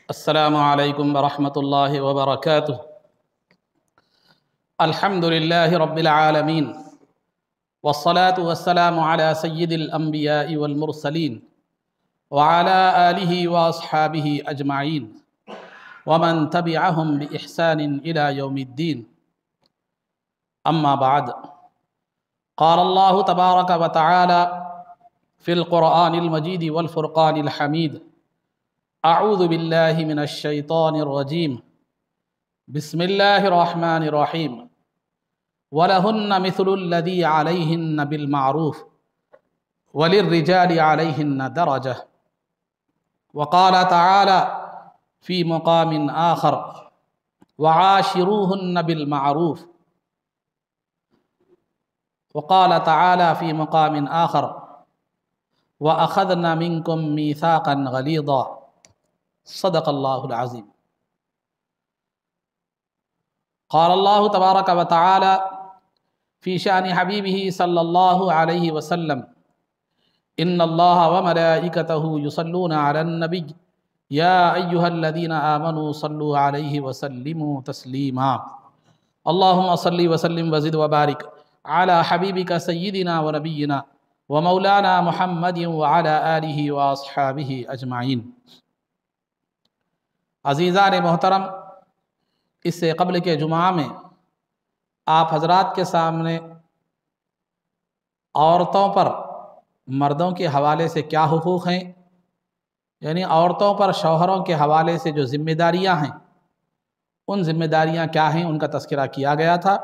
السلام علیکم ورحمۃ اللہ وبرکاتہ۔ الحمد للہ رب العالمین والصلاة والسلام علی سید الانبیاء والمرسلین وعلی آلہ واصحابہ اجمعین ومن تبعہم بإحسان الى یوم الدین، اما بعد۔ قال اللہ تبارک وتعالی فی القرآن المجید والفرقان الحمید: اعوذ باللہ من الشیطان الرجیم، بسم اللہ الرحمن الرحیم۔ وَلَهُنَّ مِثْلُ الَّذِي عَلَيْهِنَّ بِالْمَعْرُوفِ وَلِلرِّجَالِ عَلَيْهِنَّ دَرَجَةٌ۔ وقال تعالی فی مقام آخر: وعاشروهن بالمعروف۔ وقال تعالی فی مقام آخر: وَأَخَذْنَ مِنْكُمْ مِيثَاقًا غَلِيظًا۔ صدق اللہ العظیم۔ قال اللہ تبارک و تعالی فی شأن حبیبہ صلی اللہ علیہ وسلم: ان اللہ وملائکتہ یصلون علی النبی یا ایہا الذین آمنوا صلوا علیہ وسلموا تسلیما۔ اللہم صلی وسلم وزد وبارک علی حبیبک سیدنا ونبینا ومولانا محمد وعلی آلہ واصحابہ اجمعین۔ عزیزان محترم، اس سے قبل کے جمعہ میں آپ حضرات کے سامنے عورتوں پر مردوں کے حوالے سے کیا حقوق ہیں، یعنی عورتوں پر شوہروں کے حوالے سے جو ذمہ داریاں ہیں، ان ذمہ داریاں کیا ہیں، ان کا تذکرہ کیا گیا تھا۔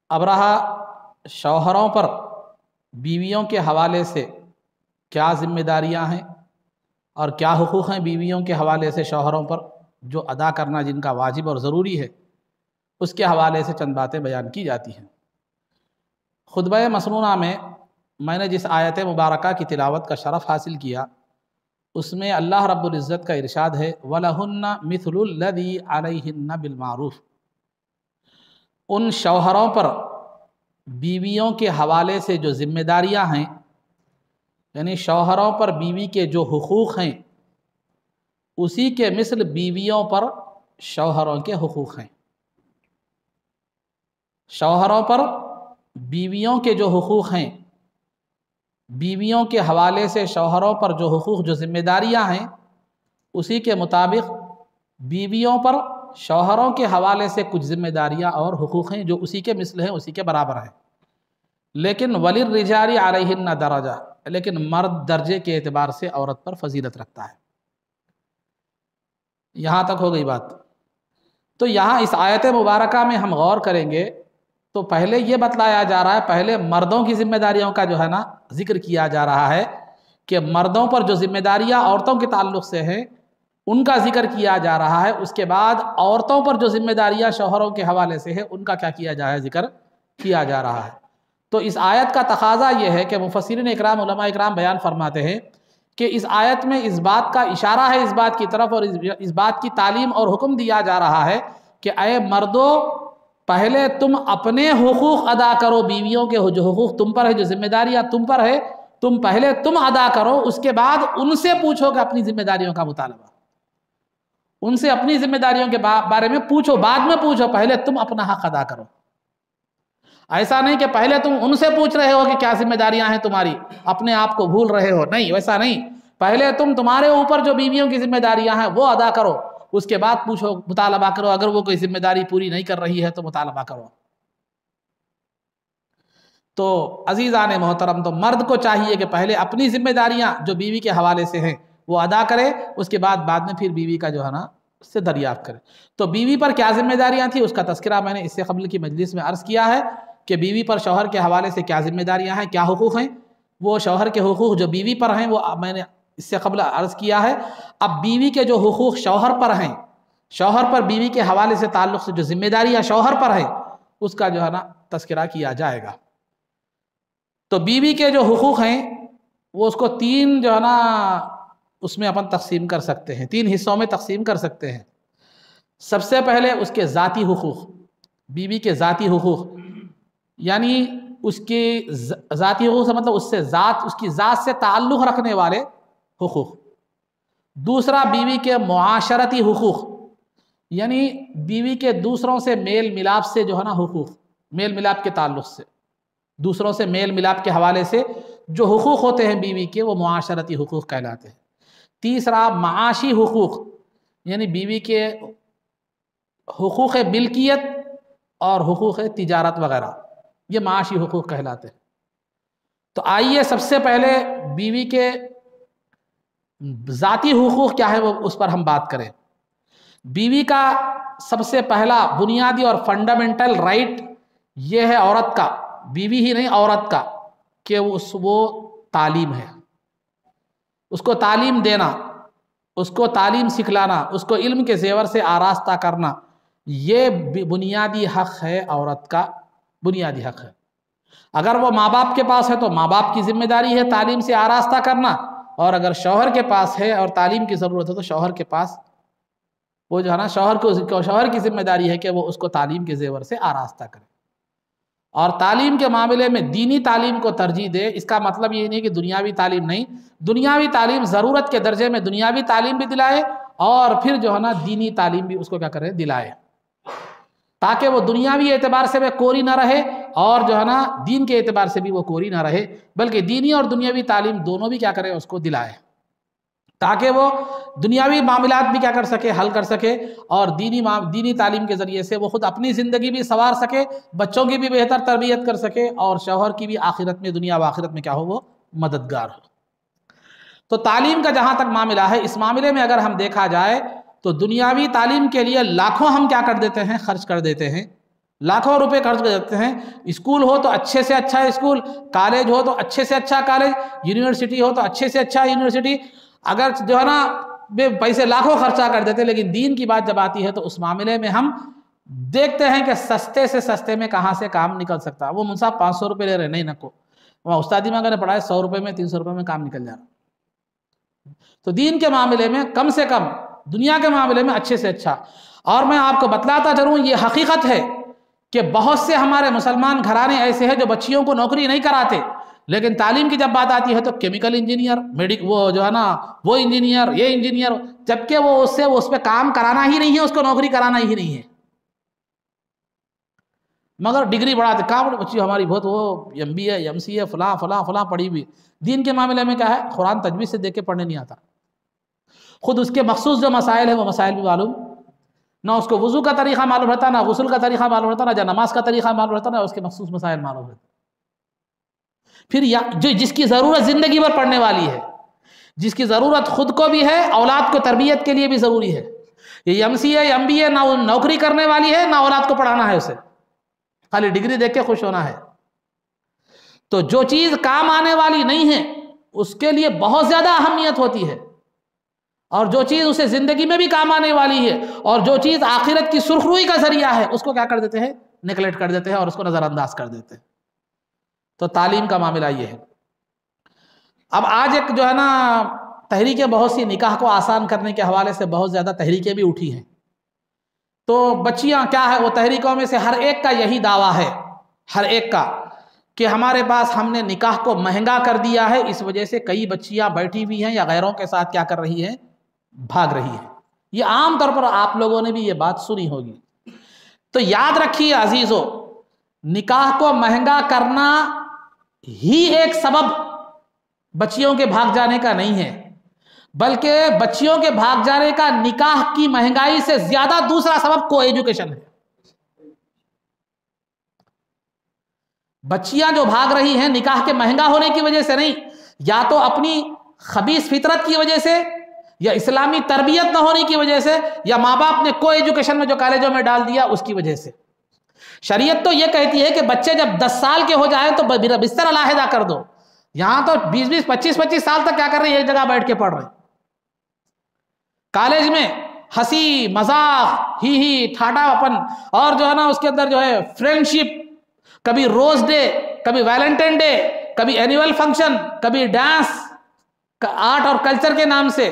اب رہا شوہروں پر بیویوں کے حوالے سے کیا ذمہ داریاں ہیں اور کیا حقوق ہیں بیویوں کے حوالے سے شوہروں پر، جو ادا کرنا جن کا واجب اور ضروری ہے، اس کے حوالے سے چند باتیں بیان کی جاتی ہیں۔ خطبہ مسنونہ میں نے جس آیت مبارکہ کی تلاوت کا شرف حاصل کیا، اس میں اللہ رب العزت کا ارشاد ہے: وَلَهُنَّ مِثْلُ الَّذِي عَلَيْهِنَّ بِالْمَعْرُوفِ۔ ان شوہروں پر بیویوں کے حوالے سے جو ذمہ داریاں ہیں، یعنی شوہروں پر بیوی کے جو حقوق ہیں، اسی کے مثل بیویوں پر شوہروں کے حقوق ہیں۔ شوہروں پر بیویوں کے جو حقوق ہیں، بیویوں کے حوالے سے شوہروں پر جو حقوق، جو ذمہ داریاں ہیں، اسی کے مطابق بیویوں پر شوہروں کے حوالے سے کچھ ذمہ داریاں اور حقوق ہیں جو اسی کے مثل ہیں، اسی کے برابر ہیں۔ لیکن وَلِلرِّجَالِ عَلَيْهِنَّ دَرَجَةٌ، لیکن مرد درجے کے اعتبار سے عورت پر فضیلت رکھتا ہے۔ یہاں تک ہو گئی بات۔ تو یہاں اس آیت مبارکہ میں ہم غور کریں گے تو پہلے یہ بتلایا جا رہا ہے، پہلے مردوں کی ذمہ داریوں کا جو ہے نا ذکر کیا جا رہا ہے کہ مردوں پر جو ذمہ داریاں عورتوں کے تعلق سے ہیں ان کا ذکر کیا جا رہا ہے۔ اس کے بعد عورتوں پر جو ذمہ داریاں شوہروں کے حوالے سے ہیں ان کا کیا کیا جا رہا ہے، ذکر کیا جا رہا ہے۔ تو اس آیت کا تقاضا یہ ہے کہ مفسرین اکرام، علماء اکرام بیان فرماتے ہیں کہ اس آیت میں اس بات کا اشارہ ہے اس بات کی طرف، اور اس بات کی تعلیم اور حکم دیا جا رہا ہے کہ اے مردو، پہلے تم اپنے حقوق ادا کرو، بیویوں کے جو حقوق تم پر ہے، جو ذمہ داریاں تم پر ہے، تم پہلے تم ادا کرو، اس کے بعد ان سے پوچھو کہ اپنی ذمہ داریوں کا مطالبہ، ان سے اپنی ذمہ داریوں کے بارے میں پوچھو، بعد میں پوچھو، پہلے تم اپنا حق ادا کرو۔ ایسا نہیں کہ پہلے تم ان سے پوچھ رہے ہو کہ کیا ذمہ داریاں ہیں تمہاری، اپنے آپ کو بھول رہے ہو، نہیں، ویسا نہیں۔ پہلے تمہارے اوپر جو بیویوں کی ذمہ داریاں ہیں وہ ادا کرو، اس کے بعد پوچھو، مطالبہ کرو، اگر وہ کوئی ذمہ داری پوری نہیں کر رہی ہے تو مطالبہ کرو۔ تو عزیزان محترم، تو مرد کو چاہیے کہ پہلے اپنی ذمہ داریاں جو بیوی کے حوالے سے ہیں وہ ادا کرے، اس کے بعد میں پھر بیوی کا جو ہے نا اس سے دریافت کرے۔ تو بیوی پر کیا ذمہ داریاں تھیں اس کا تذکرہ میں نے اس سے قبل کی مجلس میں عرض کیا ہے کہ بیوی پر شوہر کے حوالے سے کیا ذمہ داریاں ہیں، کیا حقوق ہیں۔ وہ شوہر کے حقوق جو بیوی پر ہیں وہ میں نے اس سے قبل عرض کیا ہے۔ اب بیوی کے جو حقوق شوہر پر ہیں، شوہر پر بیوی کے حوالے سے تعلق سے جو ذمہ داریاں شوہر پر ہیں، اس کا جو ہے نا تذکرہ کیا جائے گا۔ تو بیوی کے جو حقوق ہیں وہ اس کو تین جو ہے نا اس میں اپن تقسیم کر سکتے ہیں، تین حصوں میں تقسیم کر سکتے ہیں۔ سب سے پہلے اس کے ذاتی حقوق، بیوی کے ذاتی حقوق، یعنی اس کی ذاتی حقوق سے مطلب اس کی ذات سے تعلق رکھنے والے حقوق۔ دوسرا بیوی کے معاشرتی حقوق، یعنی بیوی کے دوسروں سے میل ملاپ سے جو ہے نا حقوق، میل ملاپ کے تعلق سے، دوسروں سے میل ملاپ کے حوالے سے جو حقوق ہوتے ہیں بیوی کے، وہ معاشرتی حقوق کہلاتے ہیں۔ تیسرا معاشی حقوق، یعنی بیوی کے حقوق ملکیت اور حقوق تجارت وغیرہ، یہ معاشی حقوق کہلاتے ہیں۔ تو آئیے سب سے پہلے بیوی کے ذاتی حقوق کیا ہے وہ اس پر ہم بات کریں۔ بیوی کا سب سے پہلا بنیادی اور فنڈامنٹل رائٹ یہ ہے عورت کا، بیوی ہی نہیں عورت کا، کہ وہ تعلیم ہے، اس کو تعلیم دینا، اس کو تعلیم سکھلانا، اس کو علم کے زیور سے آراستہ کرنا، یہ بنیادی حق ہے، عورت کا بنیادی حق ہے۔ اگر وہ ماں باپ کے پاس ہے تو ماں باپ کی ذمہ داری ہے تعلیم سے آراستہ کرنا، اور اگر شوہر کے پاس ہے اور تعلیم کی ضرورت ہے تو شوہر کے پاس وہ جو ہے نا شوہر کی ذمہ داری ہے کہ وہ اس کو تعلیم کے زیور سے آراستہ کرے۔ اور تعلیم کے معاملے میں دینی تعلیم کو ترجیح دے، اس کا مطلب یہ نہیں کہ دنیاوی تعلیم نہیں، دنیاوی تعلیم ضرورت کے درجے میں دنیاوی تعلیم بھی دلائے، اور پھر جو ہے نا دینی تعلیم بھی اس کو کیا کرے، دلائے، تاکہ وہ دنیاوی اعتبار سے وہ کوری نہ رہے، اور جو ہے نا دین کے اعتبار سے بھی وہ کوری نہ رہے، بلکہ دینی اور دنیاوی تعلیم دونوں بھی کیا کرے، اس کو دلائے، تاکہ وہ دنیاوی معاملات بھی کیا کر سکے، حل کر سکے، اور دینی تعلیم کے ذریعے سے وہ خود اپنی زندگی بھی سنوار سکے، بچوں کی بھی بہتر تربیت کر سکے، اور شوہر کی بھی آخرت میں، دنیا و آخرت میں کیا ہو، وہ مددگار ہو۔ تو تعلیم کا جہاں تک معاملہ ہے، اس معاملے میں اگر ہم دیکھا جائے تو دنیاوی تعلیم کے لیے لاکھوں ہم کیا کر دیتے ہیں، خرچ کر دیتے ہیں، لاکھوں روپے خرچ کر دیتے ہیں۔ اسکول ہو تو اچھے سے اچھا اسکول، کالج ہو تو اچھے سے اچھا کالج، یونیورسٹی ہو تو اچھے سے اچھا یونیورسٹی، اگر جو ہے نا پیسے لاکھوں خرچہ کر دیتے، لیکن دین کی بات جب آتی ہے تو اس معاملے میں ہم دیکھتے ہیں کہ سستے سے سستے میں کہاں سے کام نکل سکتا ہے۔ وہ منصاحب 500 روپے لے رہے، نہیں نکو، وہاں استادی میں اگر نے پڑھائے 100 روپے میں 300 روپے میں کام نکل جا رہا۔ تو دین کے معاملے میں کم سے کم، دنیا کے معاملے میں اچھے سے اچھا۔ اور میں آپ کو بتلاتا چلوں، یہ حقیقت ہے کہ بہت سے ہمارے مسلمان گھرانے ایسے ہیں جو بچیوں کو نوکری نہیں کراتے، لیکن تعلیم کی جب بات آتی ہے تو کیمیکل انجینئر، وہ جو ہے نا وہ انجینئر، یہ انجینئر، جبکہ وہ اس پہ کام کرانا ہی نہیں ہے، اس کو نوکری کرانا ہی نہیں ہے، مگر ڈگری بڑھاتے، کہاں بچی ہماری بہت وہ MBA MCA فلاں فلاں فلاں پڑھی ہوئی۔ دین کے معاملے میں کیا ہے، قرآن تجوید سے دیکھ کے پڑھنے نہیں آتا، خود اس کے مخصوص جو مسائل ہیں وہ مسائل بھی معلوم نہ، اس کو وضو کا طریقہ معلوم رہتا، نہ غسل کا طریقہ معلوم رہتا، نہ نماز کا طریقہ معلوم رہتا، نہ اس کے مخصوص مسائل معلوم رہتے۔ پھر جس کی ضرورت زندگی بھر پڑھنے والی ہے، جس کی ضرورت خود کو بھی ہے، اولاد کو تربیت کے لیے بھی ضروری ہے، یہ MCA MBA نہ نوکری کرنے والی ہے، نہ اولاد کو پڑھانا ہے، اسے خالی ڈگری دیکھ کے خوش ہونا ہے۔ تو جو چیز کام آنے والی نہیں ہے اس کے لیے بہت زیادہ اہمیت ہوتی ہے، اور جو چیز اسے زندگی میں بھی کام آنے والی ہے، اور جو چیز آخرت کی سرخروئی کا ذریعہ ہے، اس کو کیا کر دیتے ہیں، نیگلیکٹ کر دیتے ہیں، اور اس کو نظر انداز کر دیتے ہیں۔ تو تعلیم کا معاملہ یہ ہے۔ اب آج ایک جو ہے نا تحریکیں بہت سی نکاح کو آسان کرنے کے حوالے سے بہت زیادہ تحریکیں بھی اٹھی ہیں، تو بچیاں کیا ہے، وہ تحریکوں میں سے ہر ایک کا یہی دعویٰ ہے، ہر ایک کا، کہ ہمارے پاس ہم نے نکاح کو مہنگا کر دیا ہے، اس وجہ سے کئی بچیاں بیٹھی ہوئی ہیں یا غیروں کے ساتھ کیا کر رہی ہیں، بھاگ رہی ہیں۔ یہ عام طور پر آپ لوگوں نے بھی یہ بات سنی ہوگی۔ تو یاد رکھیے عزیزو، نکاح کو مہنگا کرنا ہی ایک سبب بچیوں کے بھاگ جانے کا نہیں ہے، بلکہ بچیوں کے بھاگ جانے کا نکاح کی مہنگائی سے زیادہ دوسرا سبب کو ایجوکیشن ہے۔ بچیاں جو بھاگ رہی ہیں نکاح کے مہنگا ہونے کی وجہ سے نہیں، یا تو اپنی خبیث فطرت کی وجہ سے، یا اسلامی تربیت نہ ہونے کی وجہ سے، یا ماں باپ نے کو ایجوکیشن میں جو کالجوں میں ڈال دیا اس کی وجہ سے۔ شریعت تو یہ کہتی ہے کہ بچے جب 10 سال کے ہو جائیں تو بستر علیحدہ کر دو، یہاں تو 20 25 سال تک کیا کر رہے ہیں، ایک جگہ بیٹھ کے پڑھ رہے ہیں۔ کالج میں ہنسی مذاق، ہی ٹھاٹا اپن، اور جو ہے نا اس کے اندر جو ہے فرینڈشپ، کبھی روز ڈے، کبھی ویلنٹائن ڈے، کبھی اینیول فنکشن، کبھی ڈانس، آرٹ اور کلچر کے نام سے،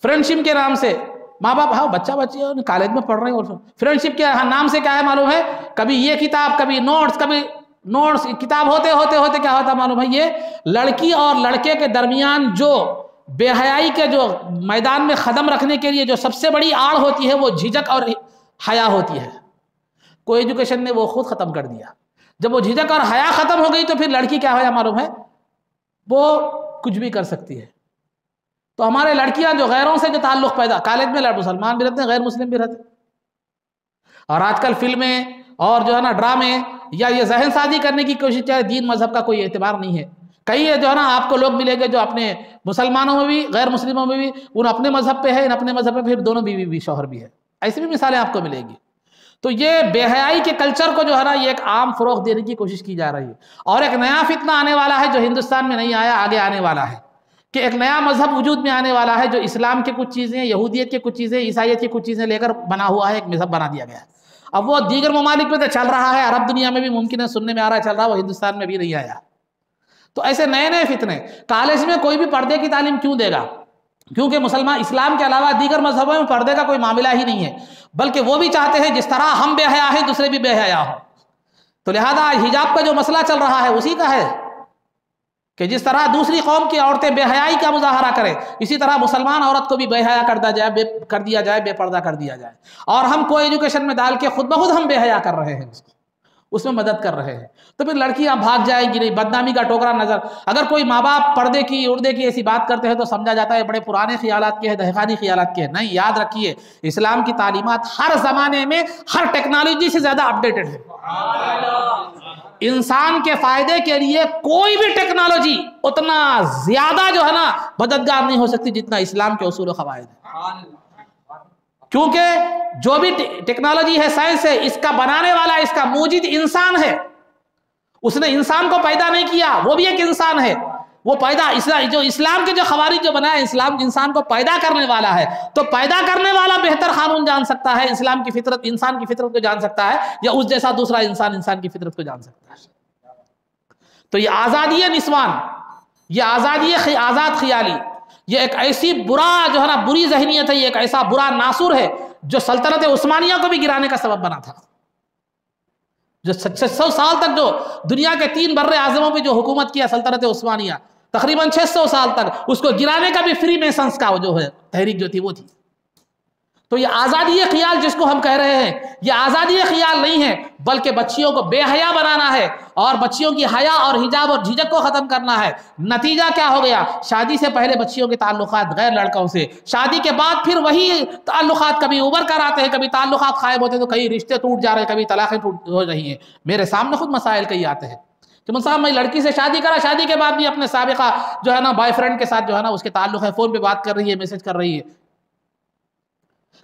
فرینڈشپ کے نام سے ماں باپ، ہاں بچہ بچی کالج میں پڑھ رہے ہیں، اور فرینڈشپ کے نام سے کیا ہے معلوم ہے، کبھی یہ کتاب، کبھی نوٹس کتاب ہوتے کیا ہوتا معلوم ہے، یہ لڑکی اور لڑکے کے درمیان جو بے حیائی کے جو میدان میں قدم رکھنے کے لیے جو سب سے بڑی آڑ ہوتی ہے وہ جھجک اور حیا ہوتی ہے. کو ایجوکیشن نے وہ خود ختم کر دیا. جب وہ جھجک اور حیا ختم ہو گئی تو پھر لڑکی کیا ہوا معلوم ہے؟ وہ کچھ بھی کر سکتی ہے. تو ہمارے لڑکیاں جو غیروں سے جو تعلق پیدا، کالج میں مسلمان بھی رہتے ہیں غیر مسلم بھی رہتے ہیں، اور آج کل فلمیں اور جو ہے نا ڈرامے یا یہ ذہن سازی کرنے کی کوشش، چاہے دین مذہب کا کوئی اعتبار نہیں ہے. کئی جو ہے نا آپ کو لوگ ملیں گے جو اپنے مسلمانوں میں بھی غیر مسلموں میں بھی ان اپنے مذہب پہ ہے، ان اپنے مذہب پہ پھر دونوں بیوی بھی شوہر بھی ہے. ایسی بھی مثالیں آپ کو ملیں گی. تو یہ بے حیائی کے کلچر کو جو ہے نا یہ ایک عام فروغ دینے کی کوشش کی جا رہی ہے. اور ایک نیا فتنہ آنے والا ہے جو ہندوستان میں نہیں آیا، آگے آنے والا ہے، کہ ایک نیا مذہب وجود میں آنے والا ہے جو اسلام کے کچھ چیزیں، یہودیت کے کچھ چیزیں، عیسائیت کی کچھ چیزیں لے کر بنا ہوا ہے، ایک مذہب بنا دیا گیا ہے. اب وہ دیگر ممالک میں تو چل رہا ہے، عرب دنیا میں بھی ممکن ہے سننے میں آ رہا ہے چل رہا ہے، وہ ہندوستان میں بھی نہیں آیا. تو ایسے نئے نئے فتنے. کالج میں کوئی بھی پردے کی تعلیم کیوں دے گا؟ کیونکہ مسلمان اسلام کے علاوہ دیگر مذہبوں میں پردے کا کوئی معاملہ ہی نہیں ہے، بلکہ وہ بھی چاہتے ہیں جس طرح ہم بے حیا ہیں دوسرے بھی بے حیا ہوں. تو لہذا حجاب کا جو مسئلہ چل رہا ہے اسی کا ہے کہ جس طرح دوسری قوم کی عورتیں بے حیائی کا مظاہرہ کریں، اسی طرح مسلمان عورت کو بھی بے حیا کر دیا جائے، بے پردہ کر دیا جائے. اور ہم کو ایجوکیشن میں ڈال کے خود بخود ہم بے حیا کر رہے ہیں، اس میں مدد کر رہے ہیں. تو پھر لڑکیاں بھاگ جائیں گی نہیں، بدنامی کا ٹوکرا نظر. اگر کوئی ماں باپ پردے کی اردے کی ایسی بات کرتے ہیں تو سمجھا جاتا ہے بڑے پرانے خیالات کے ہیں، دہقانی خیالات کے ہیں. نہیں، یاد رکھیے اسلام کی تعلیمات ہر زمانے میں ہر ٹیکنالوجی سے زیادہ اپڈیٹڈ ہے. انسان کے فائدے کے لیے کوئی بھی ٹیکنالوجی اتنا زیادہ جو ہے نا مددگار نہیں ہو سکتی جتنا اسلام کے اصول و قواعد ہے. کیونکہ جو بھی ٹیکنالوجی ہے، سائنس ہے، اس کا بنانے والا، اس کا موجد انسان ہے. اس نے انسان کو پیدا نہیں کیا، وہ بھی ایک انسان ہے. وہ پیدا جو اسلام کے جو خوارج جو بنایا، اسلام انسان کو پیدا کرنے والا ہے. تو پیدا کرنے والا بہتر قانون جان سکتا ہے، اسلام کی فطرت، انسان کی فطرت کو جان سکتا ہے، یا اس جیسا دوسرا انسان کی فطرت کو جان سکتا ہے. تو یہ آزادی نسوان، یہ آزاد خیالی، یہ ایک ایسی جو ہے نا بری ذہنیت ہے، یہ ایک ایسا برا ناصور ہے جو سلطنت عثمانیہ کو بھی گرانے کا سبب بنا تھا. جو 600 سال تک جو دنیا کے 3 بر اعظموں پہ جو حکومت کیا سلطنت عثمانیہ، تقریباً 600 سال تک، اس کو گرانے کا بھی فری میسنس کا جو ہے تحریک جو تھی وہ تھی. تو یہ آزادی خیال جس کو ہم کہہ رہے ہیں، یہ آزادی خیال نہیں ہے، بلکہ بچیوں کو بے حیا بنانا ہے اور بچیوں کی حیا اور حجاب اور جھجک کو ختم کرنا ہے. نتیجہ کیا ہو گیا؟ شادی سے پہلے بچیوں کے تعلقات غیر لڑکوں سے، شادی کے بعد پھر وہی تعلقات کبھی ابھر کر آتے ہیں، کبھی تعلقات غائب ہوتے ہیں، تو کئی رشتے ٹوٹ جا رہے ہیں، کبھی طلاقیں ہو رہی ہیں. میرے سامنے خود مسائل کئی آتے ہیں کہ مصعب میں لڑکی سے شادی کرا، شادی کے بعد بھی اپنے سابقہ جو ہے نا بوائے فرینڈ کے ساتھ جو ہے نا اس کے تعلق ہے، فون پہ بات کر رہی ہے، میسج کر رہی ہے.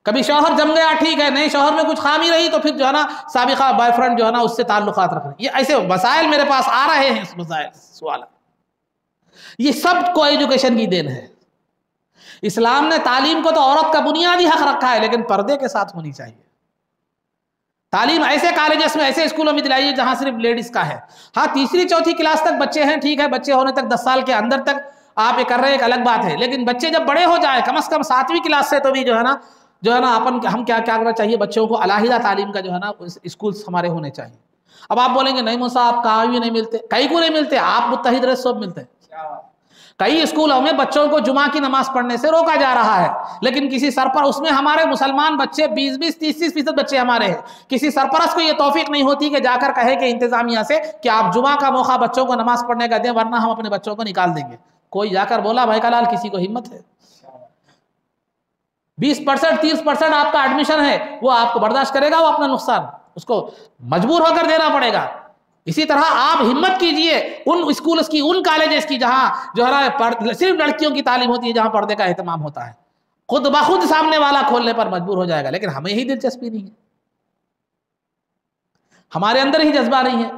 کبھی شوہر جم گیا ٹھیک ہے، نہیں شوہر میں کچھ خامی رہی تو پھر جو ہے نا سابقہ بوائے فرینڈ جو ہے نا اس سے تعلقات رکھ رہے ہیں. یہ ایسے مسائل میرے پاس آ رہے ہیں، اس مسائل سوال. یہ سب کو ایجوکیشن کی دین ہے. اسلام نے تعلیم کو تو عورت کا بنیادی حق رکھا ہے، لیکن پردے کے ساتھ ہونی چاہیے. تعلیم ایسے کالجز میں، ایسے اسکولوں میں دلائیے جہاں صرف لیڈیز کا ہے. ہاں 3 چوتھی کلاس تک بچے ہیں، ٹھیک ہے، بچے ہونے تک 10 سال کے اندر تک آپ یہ کر رہے ہیں، ایک الگ بات ہے. لیکن بچے جب بڑے ہو جائے، کم از کم 7ویں کلاس سے تو بھی جو ہے نا ہم کیا کرنا چاہیے، بچوں کو علیحدہ تعلیم کا جو ہے نا اسکولز ہمارے ہونے چاہیے. اب آپ بولیں گے نہیں موسیٰ آپ کہاں بھی نہیں ملتے، کئی کو نہیں ملتے، آپ متحد رہ سب ملتے ہیں. کئی اسکولوں میں بچوں کو جمعہ کی نماز پڑھنے سے روکا جا رہا ہے، لیکن کسی سرپرست، اس میں ہمارے مسلمان بچے 20-20 30-30% بچے ہمارے ہیں، کسی سرپرست کو یہ توفیق نہیں ہوتی کہ جا کر کہے کہ انتظامیہ سے کہ آپ جمعہ کا موقع بچوں کو نماز پڑھنے کا دیں ورنہ ہم اپنے بچوں کو نکال دیں گے. کوئی جا کر بولا بھائی کا لال کسی کو ہمت ہے؟ 20% 30% آپ کا ایڈمیشن ہے، وہ آپ کو برداشت کرے گا، وہ اپنا نقصان اس کو مجبور ہو کر دینا پڑے گا. اسی طرح آپ ہمت کیجئے ان اسکولز کی، ان کالجز کی جہاں جو ہے صرف لڑکیوں کی تعلیم ہوتی ہے، جہاں پردے کا اہتمام ہوتا ہے. خود بخود سامنے والا کھولنے پر مجبور ہو جائے گا، لیکن ہمیں ہی دلچسپی نہیں ہے، ہمارے اندر ہی جذبہ نہیں ہے.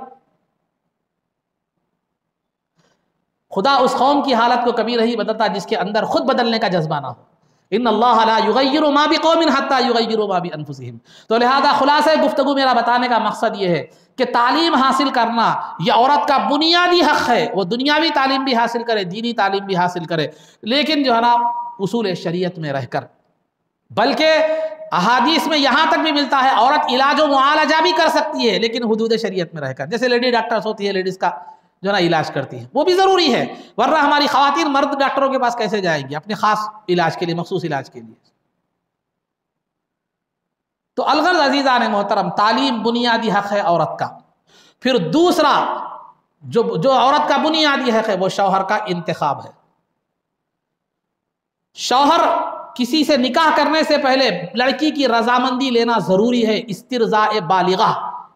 خدا اس قوم کی حالت کو کبھی نہیں بدلتا جس کے اندر خود بدلنے کا جذبہ نہ ہو. ان اللہ لا یغیر ما بقوم حتی یغیروا ما بانفسہم. تو لہذا خلاصہ گفتگو میرا بتانے کا مقصد یہ ہے کہ تعلیم حاصل کرنا یہ عورت کا بنیادی حق ہے. وہ دنیاوی تعلیم بھی حاصل کرے، دینی تعلیم بھی حاصل کرے، لیکن جو ہے نا اصول شریعت میں رہ کر. بلکہ احادیث میں یہاں تک بھی ملتا ہے عورت علاج و معالجہ بھی کر سکتی ہے، لیکن حدود شریعت میں رہ کر. جیسے لیڈی ڈاکٹرز ہوتی ہے، لیڈیز کا جو نا علاج کرتی ہیں، وہ بھی ضروری ہے، ورنہ ہماری خواتین مرد ڈاکٹروں کے پاس کیسے جائیں گی اپنے خاص علاج کے لیے، مخصوص علاج کے لیے؟ تو الغرض عزیزان محترم، تعلیم بنیادی حق ہے عورت کا۔ پھر دوسرا جو عورت کا بنیادی حق ہے وہ شوہر کا انتخاب ہے۔ شوہر کسی سے نکاح کرنے سے پہلے لڑکی کی رضامندی لینا ضروری ہے، استرضاء بالغہ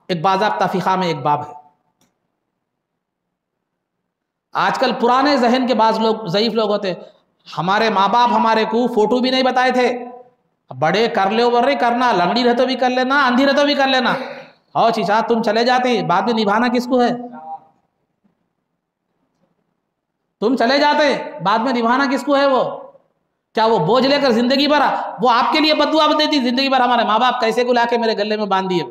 ایک باضابطہ فقہ میں ایک باب ہے۔ آج کل پرانے ذہن کے بعض لوگ ضعیف لوگ ہوتے، ہمارے ماں باپ ہمارے کو فوٹو بھی نہیں بتائے تھے، بڑے کر لے اوور نہیں کرنا، لنگڑی رہ تو بھی کر لینا، اندھی رہ تو بھی کر لینا، او چچا تم چلے جاتے، بعد میں نبھانا کس کو ہے؟ تم چلے جاتے بعد میں نبھانا کس کو ہے؟ وہ کیا وہ بوجھ لے کر زندگی بھر وہ آپ کے لیے بد دعا دیتی زندگی بھر؟ ہمارے ماں باپ کیسے کو لا کے میرے گلے میں باندھ دیے۔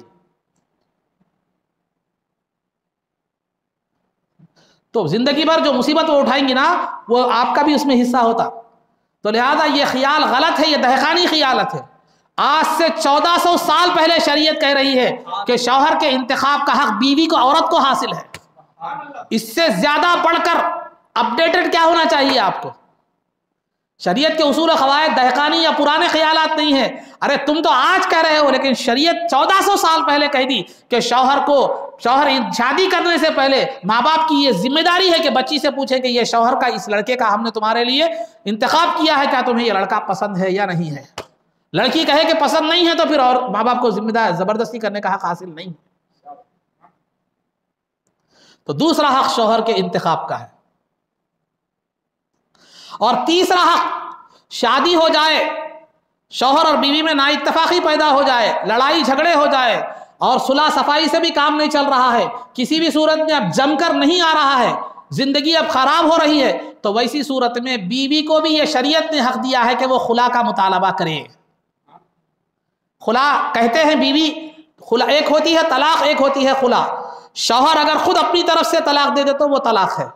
تو زندگی بھر جو مصیبت وہ اٹھائیں گی نا، وہ آپ کا بھی اس میں حصہ ہوتا۔ تو لہذا یہ خیال غلط ہے، یہ دہقانی خیالت ہے۔ آج سے 1400 سال پہلے شریعت کہہ رہی ہے کہ شوہر کے انتخاب کا حق بیوی کو، عورت کو حاصل ہے۔ اس سے زیادہ بڑھ کر اپڈیٹڈ کیا ہونا چاہیے آپ کو؟ شریعت کے اصول و قواعد دہقانی یا پرانے خیالات نہیں ہیں۔ ارے تم تو آج کہہ رہے ہو، لیکن شریعت 1400 سال پہلے کہہ دی کہ شوہر شادی کرنے سے پہلے ماں باپ کی یہ ذمہ داری ہے کہ بچی سے پوچھے کہ یہ شوہر کا، اس لڑکے کا ہم نے تمہارے لیے انتخاب کیا ہے، کیا تمہیں یہ لڑکا پسند ہے یا نہیں ہے؟ لڑکی کہے کہ پسند نہیں ہے تو پھر اور ماں باپ کو ذمہ دار زبردستی کرنے کا حق حاصل نہیں۔ تو دوسرا حق شوہر کے انتخاب کا ہے۔ اور تیسرا حق، شادی ہو جائے، شوہر اور بیوی میں نا اتفاقی پیدا ہو جائے، لڑائی جھگڑے ہو جائے اور صلح صفائی سے بھی کام نہیں چل رہا ہے، کسی بھی صورت میں اب جم کر نہیں آ رہا ہے، زندگی اب خراب ہو رہی ہے، تو ویسی صورت میں بیوی کو بھی یہ شریعت نے حق دیا ہے کہ وہ خلا کا مطالبہ کرے۔ خلا کہتے ہیں بیوی، خلا ایک ہوتی ہے طلاق، ایک ہوتی ہے خلا۔ شوہر اگر خود اپنی طرف سے طلاق دے دے تو وہ طلاق ہے،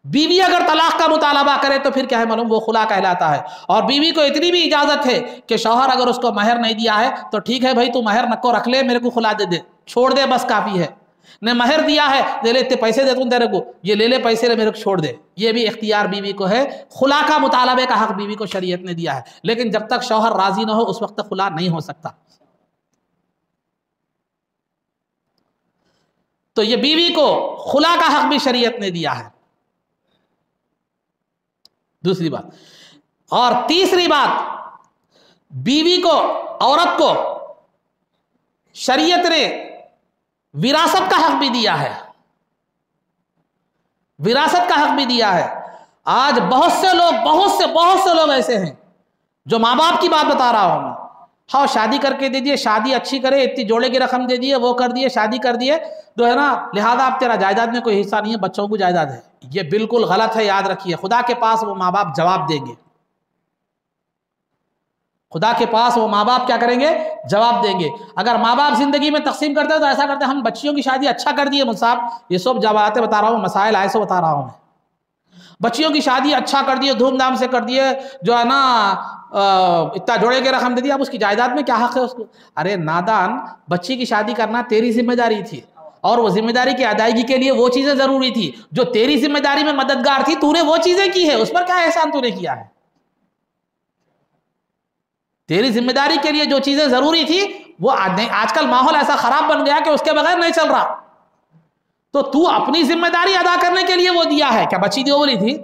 بیوی اگر طلاق کا مطالبہ کرے تو پھر کیا ہے معلوم؟ وہ خلا کہلاتا ہے۔ اور بیوی کو اتنی بھی اجازت ہے کہ شوہر اگر اس کو مہر نہیں دیا ہے تو ٹھیک ہے بھائی، تو مہر نکو رکھ لے، میرے کو خلا دے دے، چھوڑ دے، بس کافی ہے۔ نے مہر دیا ہے، دے لے اتنے پیسے دیتا ہوں تیرے کو، یہ لے لے پیسے، لے میرے کو چھوڑ دے، یہ بھی اختیار بیوی کو ہے۔ خلا کا مطالبے کا حق بیوی کو شریعت نے دیا ہے، لیکن جب تک شوہر راضی نہ ہو اس وقت تک خلا نہیں ہو سکتا۔ تو یہ بیوی کو خلا کا حق بھی شریعت نے دیا ہے، دوسری بات۔ اور تیسری بات، بیوی کو، عورت کو شریعت نے وراثت کا حق بھی دیا ہے، وراثت کا حق بھی دیا ہے۔ آج بہت سے لوگ ایسے ہیں جو ماں باپ کی بات بتا رہا ہوں میں، ہاں شادی کر کے دے دیے، شادی اچھی کرے، اتنی جوڑے کی رقم دے دیے، وہ کر دیے، شادی کر دیے، جو ہے نا لہذا اب تیرا جائیداد میں کوئی حصہ نہیں ہے، بچوں کو جائیداد ہے۔ یہ بالکل غلط ہے، یاد رکھیے، خدا کے پاس وہ ماں باپ جواب دیں گے، خدا کے پاس وہ ماں باپ کیا کریں گے؟ جواب دیں گے۔ اگر ماں باپ زندگی میں تقسیم کرتے ہیں تو ایسا کرتے ہیں، ہم بچیوں کی شادی اچھا کر دیے صاحب، یہ سب جواباتیں بتا رہا ہوں، مسائل آئے سے بتا رہا ہوں میں، بچیوں کی شادی اچھا کر دیے، دھوم دھام سے کر دیے، جو ہے نا اتنا جوڑے کے رقم دے دیا، اب اس کی جائیداد میں کیا حق ہے اس کو؟ ارے نادان، بچی کی شادی کرنا تیری ذمہ داری تھی، اور وہ ذمہ داری کی ادائیگی کے لیے وہ چیزیں ضروری تھی جو تیری ذمہ داری میں مددگار تھی، تو نے وہ چیزیں کی ہے، اس پر کیا احسان تو نے کیا ہے؟ تیری ذمہ داری کے لیے جو چیزیں ضروری تھی وہ آج کل ماحول ایسا خراب بن گیا کہ اس کے بغیر نہیں چل رہا، تو اپنی ذمہ داری ادا کرنے کے لیے وہ دیا ہے، کیا بچی دیو بولی تھی؟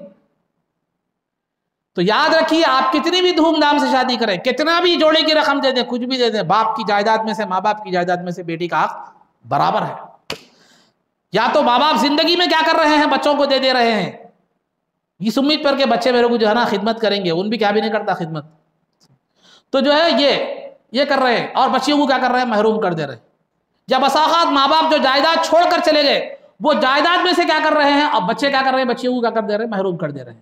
تو یاد رکھیے، آپ کتنی بھی دھوم دھام سے شادی کریں، کتنا بھی جوڑے کی رقم دے دیں، کچھ بھی دے دیں، باپ کی جائیداد میں سے، ماں باپ کی جائیداد میں سے بیٹی کا حق برابر ہے۔ یا تو ماں باپ زندگی میں کیا کر رہے ہیں؟ بچوں کو دے دے رہے ہیں، اس امید پر کہ بچے میرے کو جو ہے نا خدمت کریں گے، ان بھی کیا بھی نہیں کرتا خدمت، تو جو ہے یہ کر رہے ہیں، اور بچیوں کو کیا کر رہے ہیں؟ محروم کر دے رہے ہیں۔ یا بسا اوقات ماں باپ جو جائیداد چھوڑ کر چلے گئے، وہ جائیداد میں سے کیا کر رہے ہیں؟ اب بچے کیا کر رہے ہیں؟ بچیوں کو کیا کر دے رہے ہیں؟ محروم کر دے رہے ہیں۔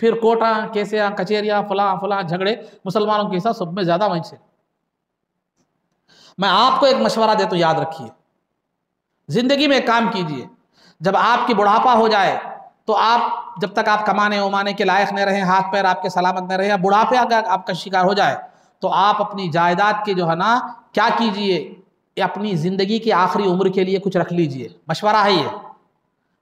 پھر کوٹاں، کیسیاں، کچہریاں، فلاں جھگڑے مسلمانوں کے ساتھ سب میں زیادہ وہیں سے۔ میں آپ کو ایک مشورہ دیتا ہوں، یاد رکھیے، زندگی میں ایک کام کیجئے، جب آپ کی بڑھاپا ہو جائے تو آپ جب تک آپ کمانے ومانے کے لائق نہ رہیں، ہاتھ پیر آپ کے سلامت نہ رہے، بڑھاپے اگر آپ کا شکار ہو جائے تو آپ اپنی جائیداد کے جو ہے نا کیا کیجئے، اپنی زندگی کی آخری عمر کے لیے کچھ رکھ لیجئے، مشورہ ہے یہ،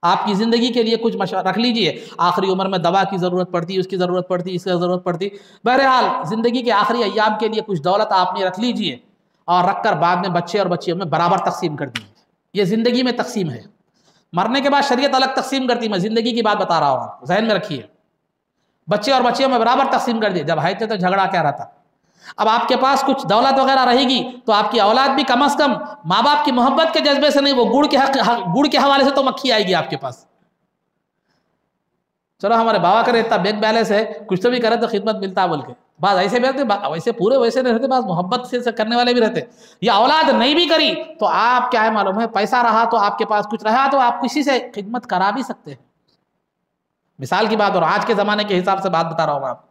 آپ کی زندگی کے لیے کچھ مشورہ رکھ لیجئے. آخری عمر میں دوا کی ضرورت پڑتی، اس کی ضرورت پڑتی، اس کی ضرورت پڑتی. بہرحال زندگی کے آخری ایام کے لیے کچھ دولت آپ نے رکھ لیجئے اور رکھ کر بعد میں بچے اور بچیوں میں برابر تقسیم کر دیجیے. یہ زندگی میں تقسیم ہے. مرنے کے بعد شریعت الگ تقسیم کرتی، میں زندگی کی بات بتا رہا ہوں، ذہن میں رکھیے. بچے اور بچیوں میں برابر تقسیم کر دیے. جب ہے تھے تو جھگڑا کیا رہتا. اب آپ کے پاس کچھ دولت وغیرہ رہے گی تو آپ کی اولاد بھی کم از کم ماں باپ کی محبت کے جذبے سے نہیں، وہ گڑ کے حوالے سے تو مکھی آئے گی آپ کے پاس. چلو ہمارے بابا کرے اتنا بینک بیلنس ہے، کچھ تو بھی کرے تو خدمت ملتا بول کے. بعض ایسے بھی رہتے، ویسے پورے ویسے نہیں رہتے، بعض محبت سے کرنے والے بھی رہتے. یا اولاد نہیں بھی کری تو آپ کیا ہے معلوم ہے، پیسہ رہا تو آپ کے پاس کچھ رہا تو آپ کسی سے خدمت کرا بھی سکتے ہیں. مثال کی بات، اور آج کے زمانے کے حساب سے بات بتا رہا ہوں. آپ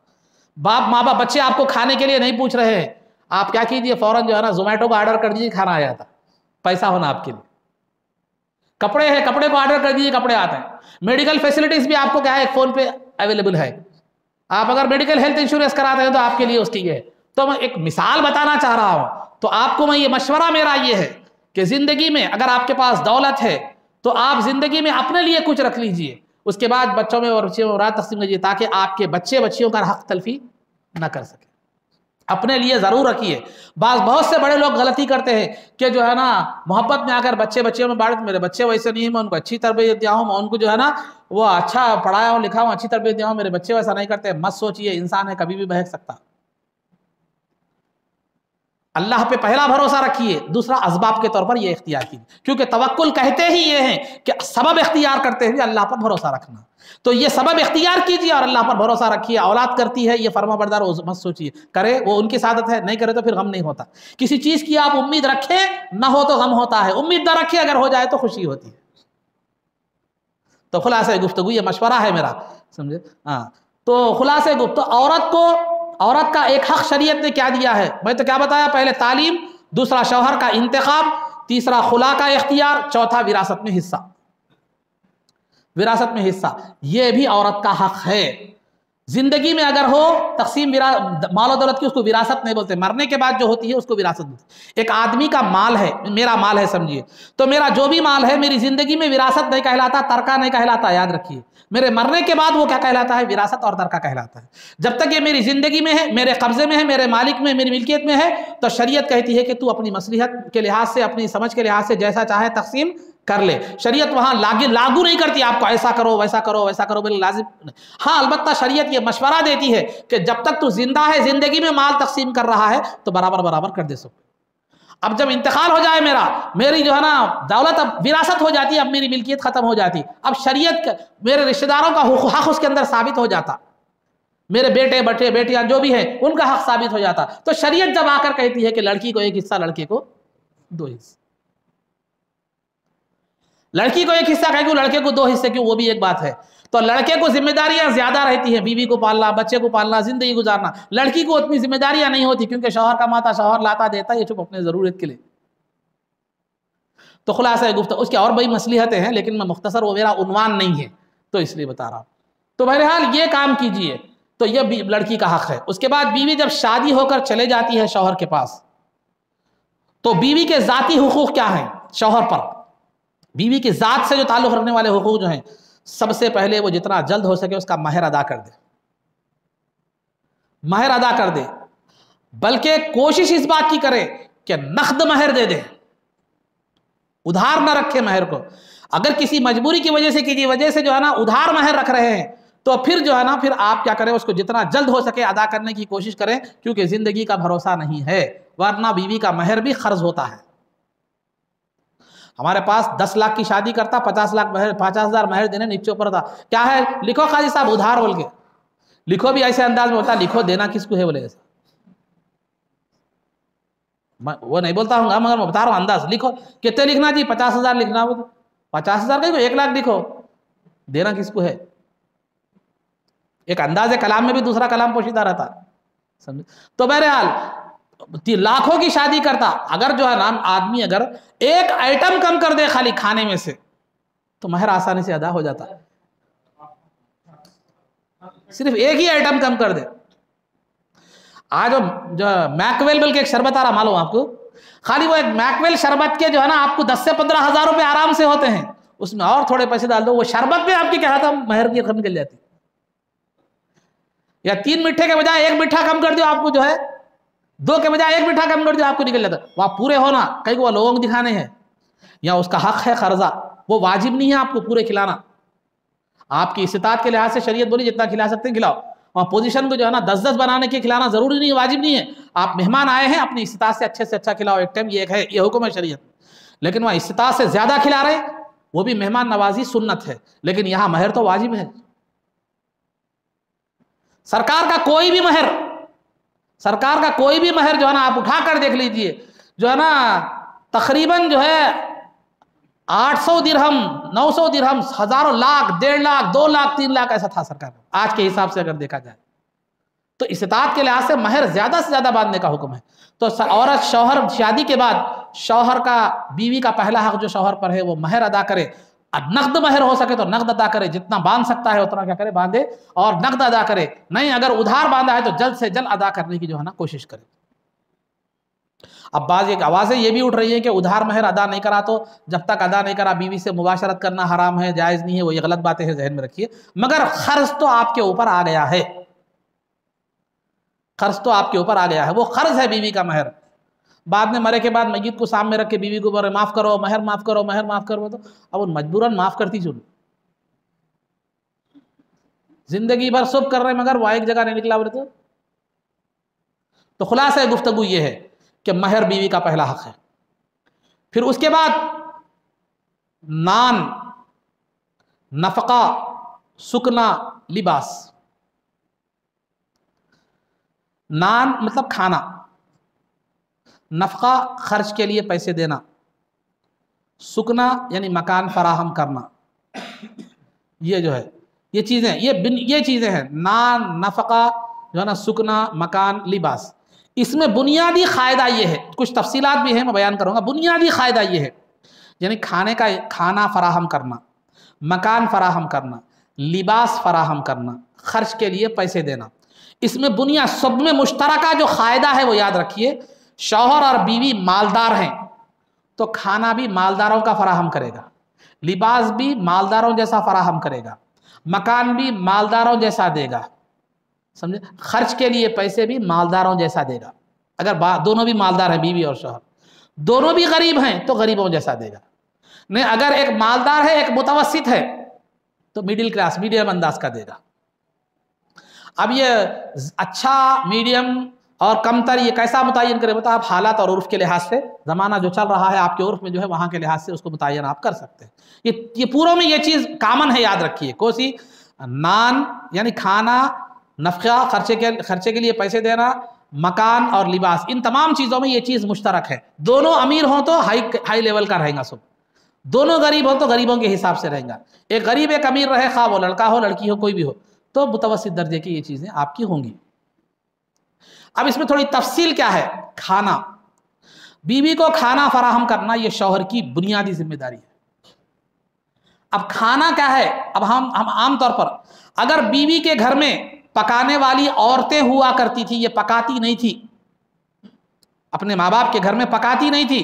باپ ماں باپ بچے آپ کو کھانے کے لیے نہیں پوچھ رہے ہیں، آپ کیا کیجئے، فوراً جو ہے نا زومیٹو کو آرڈر کر دیجیے، کھانا آ جاتا. پیسہ ہونا آپ کے لیے. کپڑے ہیں، کپڑے کو آرڈر کر دیجیے، کپڑے آتے ہیں. میڈیکل فیسلٹیز بھی آپ کو کیا ہے، ایک فون پہ اویلیبل ہے. آپ اگر میڈیکل ہیلتھ انشورنس کراتے ہیں تو آپ کے لیے اس کی یہ ہے. تو میں ایک مثال بتانا چاہ رہا ہوں. تو آپ کو میں یہ مشورہ میرا یہ ہے کہ زندگی میں اگر آپ کے پاس دولت ہے تو آپ زندگی میں اپنے لیے کچھ رکھ لیجئے، اس کے بعد بچوں میں اور بچیوں میں رات تقسیم کیجیے، تاکہ آپ کے بچے بچیوں کا حق تلفی نہ کر سکے. اپنے لیے ضرور رکھیے. بہت سے بڑے لوگ غلطی کرتے ہیں کہ جو ہے نا محبت میں آ کر بچے بچیوں میں بانٹ، میرے بچے ویسے نہیں ہیں، میں ان کو اچھی تربیت دیا ہوں، میں ان کو جو ہے نا وہ اچھا پڑھایا ہوں لکھا ہوں، اچھی تربیت دیا ہوں، میرے بچے ویسا نہیں کرتے. مت سوچئے، انسان ہے کبھی بھی بہک سکتا. اللہ پہ پہلا بھروسہ رکھیے، دوسرا اسباب کے طور پر یہ اختیار کیجیے، کیونکہ توکل کہتے ہی یہ ہیں کہ سبب اختیار کرتے ہوئے اللہ پر بھروسہ رکھنا. تو یہ سبب اختیار کیجیے اور اللہ پر بھروسہ رکھیے. اولاد کرتی ہے یہ فرما بردار، مت سوچیے، کرے وہ ان کی سعادت ہے، نہیں کرے تو پھر غم نہیں ہوتا. کسی چیز کی آپ امید رکھیں، نہ ہو تو غم ہوتا ہے. امید نہ رکھیں، اگر ہو جائے تو خوشی ہوتی ہے. تو خلاصہ گفتگو یہ مشورہ ہے میرا، سمجھے؟ ہاں. تو خلاصہ گفتگو، عورت کا ایک حق شریعت نے کیا دیا ہے؟ میں تو کیا بتایا، پہلے تعلیم، دوسرا شوہر کا انتخاب، تیسرا خلا کا اختیار، چوتھا وراثت میں حصہ. وراثت میں حصہ یہ بھی عورت کا حق ہے. زندگی میں اگر ہو تقسیم مال و دولت کی، اس کو وراثت نہیں بولتے. مرنے کے بعد جو ہوتی ہے اس کو وراثت بولتے. ایک آدمی کا مال ہے، میرا مال ہے سمجھیے، تو میرا جو بھی مال ہے میری زندگی میں وراثت نہیں کہلاتا، ترکہ نہیں کہلاتا. یاد رکھیے، میرے مرنے کے بعد وہ کیا کہلاتا ہے؟ وراثت اور ترکہ کہلاتا ہے. جب تک یہ میری زندگی میں ہے، میرے قبضے میں ہے، میرے مالک میں، میری ملکیت میں ہے، تو شریعت کہتی ہے کہ تو اپنی مصلحت کے لحاظ سے، اپنی سمجھ کے لحاظ سے جیسا چاہے تقسیم کر لے. شریعت وہاں لاگو نہیں کرتی آپ کو ایسا کرو ویسا کرو ویسا کرو، بلکہ لازم. ہاں البتہ شریعت یہ مشورہ دیتی ہے کہ جب تک تو زندہ ہے، زندگی میں مال تقسیم کر رہا ہے تو برابر کر دے سکتے. اب جب انتقال ہو جائے میری جو ہے نا دولت اب وراثت ہو جاتی ہے، اب میری ملکیت ختم ہو جاتی، اب شریعت میرے رشتہ داروں کا حق اس کے اندر ثابت ہو جاتا، میرے بیٹے بٹے بیٹیاں جو بھی ہیں ان کا حق ثابت ہو جاتا. تو شریعت جب آ کر کہتی ہے کہ لڑکی کو ایک حصہ، لڑکے کو 2 حصے، لڑکی کو ایک حصہ کہے کہ لڑکے کو 2 حصے کیوں، وہ بھی ایک بات ہے. تو لڑکے کو ذمہ داریاں زیادہ رہتی ہیں، بیوی کو پالنا، بچے کو پالنا، زندگی گزارنا. لڑکی کو اتنی ذمہ داریاں نہیں ہوتی، کیونکہ شوہر کماتا، شوہر لاتا دیتا، یہ چپ اپنے ضرورت کے لیے. تو خلاصہ گفتگو اس کی اور بڑی مصلحتیں ہیں، لیکن میں مختصر، وہ میرا عنوان نہیں ہے تو اس لیے بتا رہا ہوں. تو بہرحال یہ کام کیجئے. تو یہ لڑکی کا حق ہے. اس کے بعد بیوی جب شادی ہو کر چلے جاتی ہے شوہر کے پاس، تو بیوی کے ذاتی حقوق کیا ہیں شوہر پر؟ بیوی کی ذات سے جو تعلق رکھنے والے حقوق جو ہیں، سب سے پہلے وہ جتنا جلد ہو سکے اس کا مہر ادا کر دے. مہر ادا کر دے، بلکہ کوشش اس بات کی کرے کہ نقد مہر دے دے، ادھار نہ رکھے مہر کو. اگر کسی مجبوری کی وجہ سے، کسی وجہ سے جو ہے نا ادھار مہر رکھ رہے ہیں، تو پھر جو ہے نا پھر آپ کیا کریں، اس کو جتنا جلد ہو سکے ادا کرنے کی کوشش کریں، کیونکہ زندگی کا بھروسہ نہیں ہے، ورنہ بیوی کا مہر بھی قرض ہوتا ہے. ہمارے پاس 10 لاکھ کی شادی کرتا، 50 لاکھ مہر، 50,000 مہر دینے نیچے اوپر تھا. کیا ہے؟ لکھو قاضی صاحب ادھار بول کے لکھو، بھی ایسے انداز میں ہوتا، لکھو دینا کس کو ہے بولے ایسا. وہ نہیں بولتا ہوں گا، مگر میں بتا رہا ہوں انداز. لکھو کتنے لکھنا جی؟ 50,000 لکھنا ہو تو 50,000 کہ 1 لاکھ لکھو، دینا کس کو ہے. ایک انداز کلام میں بھی دوسرا کلام پوشیدہ رہتا، سمجھے؟ تو بہرحال لاکھوں کی شادی کرتا، اگر جو ہے نا آدمی اگر ایک آئٹم کم کر دے خالی کھانے میں سے، تو مہر آسانی سے ادا ہو جاتا. صرف ایک ہی آئٹم کم کر دے. آج جو میکویل بل کے ایک شربت آ رہا، معلوم آپ کو؟ خالی وہ ایک میکویل شربت کے جو ہے نا آپ کو 10 سے 15 ہزار روپے آرام سے ہوتے ہیں. اس میں اور تھوڑے پیسے ڈال دو، وہ شربت میں آپ کی کیا تھا مہر کی رقم نکل جاتی. یا 3 میٹھے کے بجائے 1 میٹھا کم کر دو، آپ کو جو ہے 2 کے بجائے 1 میٹھا کم کر دو، آپ کو نکل جاتا. وہ آپ پورے ہونا، کئی کو لوگوں کو دکھانے ہیں، یا اس کا حق ہے قرضہ، وہ واجب نہیں ہے آپ کو پورے کھلانا. آپ کی استطاعت کے لحاظ سے شریعت بولی جتنا کھلا سکتے ہیں کھلاؤ. اور پوزیشن کو جو ہے نا 10 بنانے کے کھلانا ضروری نہیں ہے، واجب نہیں ہے. آپ مہمان آئے ہیں، اپنی استطاعت سے اچھا کھلاؤ ایک ٹائم، یہ ہے، یہ حکم ہے شریعت. لیکن وہ استطاعت سے زیادہ کھلا رہے، وہ بھی مہمان نوازی سنت ہے، لیکن یہاں مہر تو واجب ہے. سرکار کا کوئی بھی مہر جو ہے نا آپ اٹھا کر دیکھ لیجئے، جو ہے نا تقریباً جو ہے 800 درہم، 900 درہم، ہزاروں، لاکھ، 1.5 لاکھ، 2 لاکھ، 3 لاکھ ایسا تھا سرکار آج کے حساب سے اگر دیکھا جائے تو. استطاعت کے لحاظ سے مہر زیادہ سے زیادہ باندھنے کا حکم ہے. تو عورت شوہر شادی کے بعد شوہر کا، بیوی کا پہلا حق جو شوہر پر ہے وہ مہر ادا کرے. نقد مہر ہو سکے تو نقد ادا کرے، جتنا باندھ سکتا ہے اتنا کیا کرے، باندھے اور نقد ادا کرے. نہیں اگر ادھار باندھا ہے تو جلد سے جلد ادا کرنے کی جو ہے نا کوشش کرے. اب بعض ایک آوازیں یہ بھی اٹھ رہی ہیں کہ ادھار مہر ادا نہیں کرا تو جب تک ادا نہیں کرا بیوی سے مباشرت کرنا حرام ہے، جائز نہیں ہے. وہ یہ غلط باتیں ہیں، ذہن میں رکھیے. مگر قرض تو آپ کے اوپر آ گیا ہے، قرض تو آپ کے اوپر آ گیا ہے، وہ قرض ہے بیوی کا مہر. بعد میں مرے کے بعد میت کو سامنے رکھ کے بیوی کو بولے معاف کرو، مہر معاف کرو، مہر معاف کرو، تو اب ان مجبوراً معاف کرتی چلو. زندگی بھر سب کر رہے مگر وہ ایک جگہ نہیں نکلا بولے تو خلاصہ گفتگو یہ ہے کہ مہر بیوی کا پہلا حق ہے. پھر اس کے بعد نان، نفقہ، سکنا، لباس. نان مطلب کھانا، نفقہ خرچ کے لیے پیسے دینا، سکنا یعنی مکان فراہم کرنا. یہ جو ہے یہ چیزیں ہیں، نان، نفقہ جو ہے نا، سکنا، مکان، لباس. اس میں بنیادی قاعدہ یہ ہے، کچھ تفصیلات بھی ہیں میں بیان کروں گا. بنیادی قاعدہ یہ ہے یعنی کھانا فراہم کرنا، مکان فراہم کرنا، لباس فراہم کرنا، خرچ کے لیے پیسے دینا. اس میں سب میں مشترکہ جو قاعدہ ہے وہ یاد رکھیے. شوہر اور بیوی مالدار ہیں تو کھانا بھی مالداروں کا فراہم کرے گا، لباس بھی مالداروں جیسا فراہم کرے گا، مکان بھی مالداروں جیسا دے گا، سمجھے؟ خرچ کے لیے پیسے بھی مالداروں جیسا دے گا. اگر دونوں بھی مالدار ہیں، بیوی اور شوہر، دونوں بھی غریب ہیں تو غریبوں جیسا دے گا. نہیں اگر ایک مالدار ہے ایک متوسط ہے تو میڈل کلاس، میڈیم انداز کا دے گا. اب یہ اچھا، میڈیم اور کم تر یہ کیسا متعین کرے؟ بتا آپ حالات اور عرف کے لحاظ سے، زمانہ جو چل رہا ہے آپ کے عرف میں جو ہے وہاں کے لحاظ سے اس کو متعین آپ کر سکتے ہیں. یہ پوروں میں یہ چیز کامن ہے، یاد رکھیے. کوسی نان یعنی کھانا، نفقہ خرچے کے لیے پیسے دینا، مکان اور لباس، ان تمام چیزوں میں یہ چیز مشترک ہے. دونوں امیر ہوں تو ہائی لیول کا رہیں گا سب، دونوں غریب ہوں تو غریبوں کے حساب سے رہیں گا. ایک غریب ایک امیر رہے، خواہ وہ لڑکا ہو لڑکی ہو کوئی بھی ہو، تو متوسط درجے کی یہ چیزیں آپ کی ہوں گی. اب اس میں تھوڑی تفصیل کیا ہے. کھانا، بیوی کو کھانا فراہم کرنا یہ شوہر کی بنیادی ذمہ داری ہے. اب کھانا کیا ہے؟ اب ہم عام طور پر اگر بیوی کے گھر میں پکانے والی عورتیں ہوا کرتی تھی، یہ پکاتی نہیں تھی، اپنے ماں باپ کے گھر میں پکاتی نہیں تھی،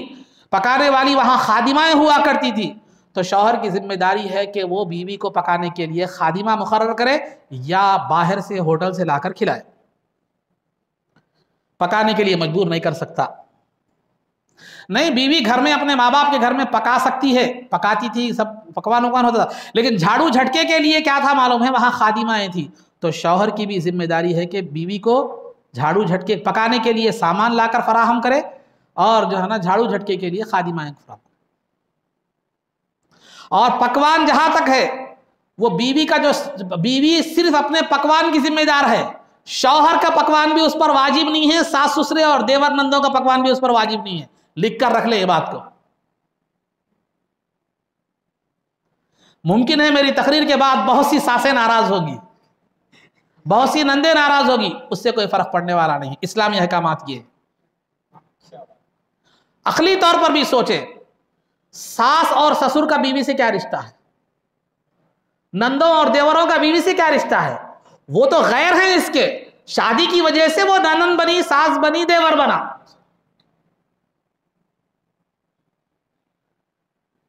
پکانے والی وہاں خادمائیں ہوا کرتی تھی، تو شوہر کی ذمہ داری ہے کہ وہ بیوی کو پکانے کے لیے خادمہ مقرر کرے یا باہر سے ہوٹل سے لا کر کھلائے. پکانے کے لیے مجبور نہیں کر سکتا. نہیں، بیوی گھر میں اپنے ماں باپ کے گھر میں پکا سکتی ہے، پکاتی تھی، سب پکوان ہوتا تھا، لیکن جھاڑو جھٹکے کے لیے کیا تھا معلوم ہے؟ وہاں خادمائیں تھی. تو شوہر کی بھی ذمہ داری ہے کہ بیوی کو جھاڑو جھٹکے پکانے کے لیے سامان لا کر فراہم کرے اور جو ہے نا جھاڑو جھٹکے کے لیے خادمائیں فراہم کرے. اور پکوان جہاں تک ہے وہ بیوی صرف اپنے پکوان کی ذمہ دار ہے. شوہر کا پکوان بھی اس پر واجب نہیں ہے، ساس سسرے اور دیور نندوں کا پکوان بھی اس پر واجب نہیں ہے. لکھ کر رکھ لے یہ بات کو. ممکن ہے میری تقریر کے بعد بہت سی ساسیں ناراض ہوگی، بہت سی نندیں ناراض ہوگی، اس سے کوئی فرق پڑنے والا نہیں. اسلامی احکامات یہ عقلی طور پر بھی سوچیں، ساس اور سسر کا بیوی سے کیا رشتہ ہے؟ نندوں اور دیوروں کا بیوی سے کیا رشتہ ہے؟ وہ تو غیر ہیں اس کے، شادی کی وجہ سے وہ نند بنی، ساس بنی، دیور بنا.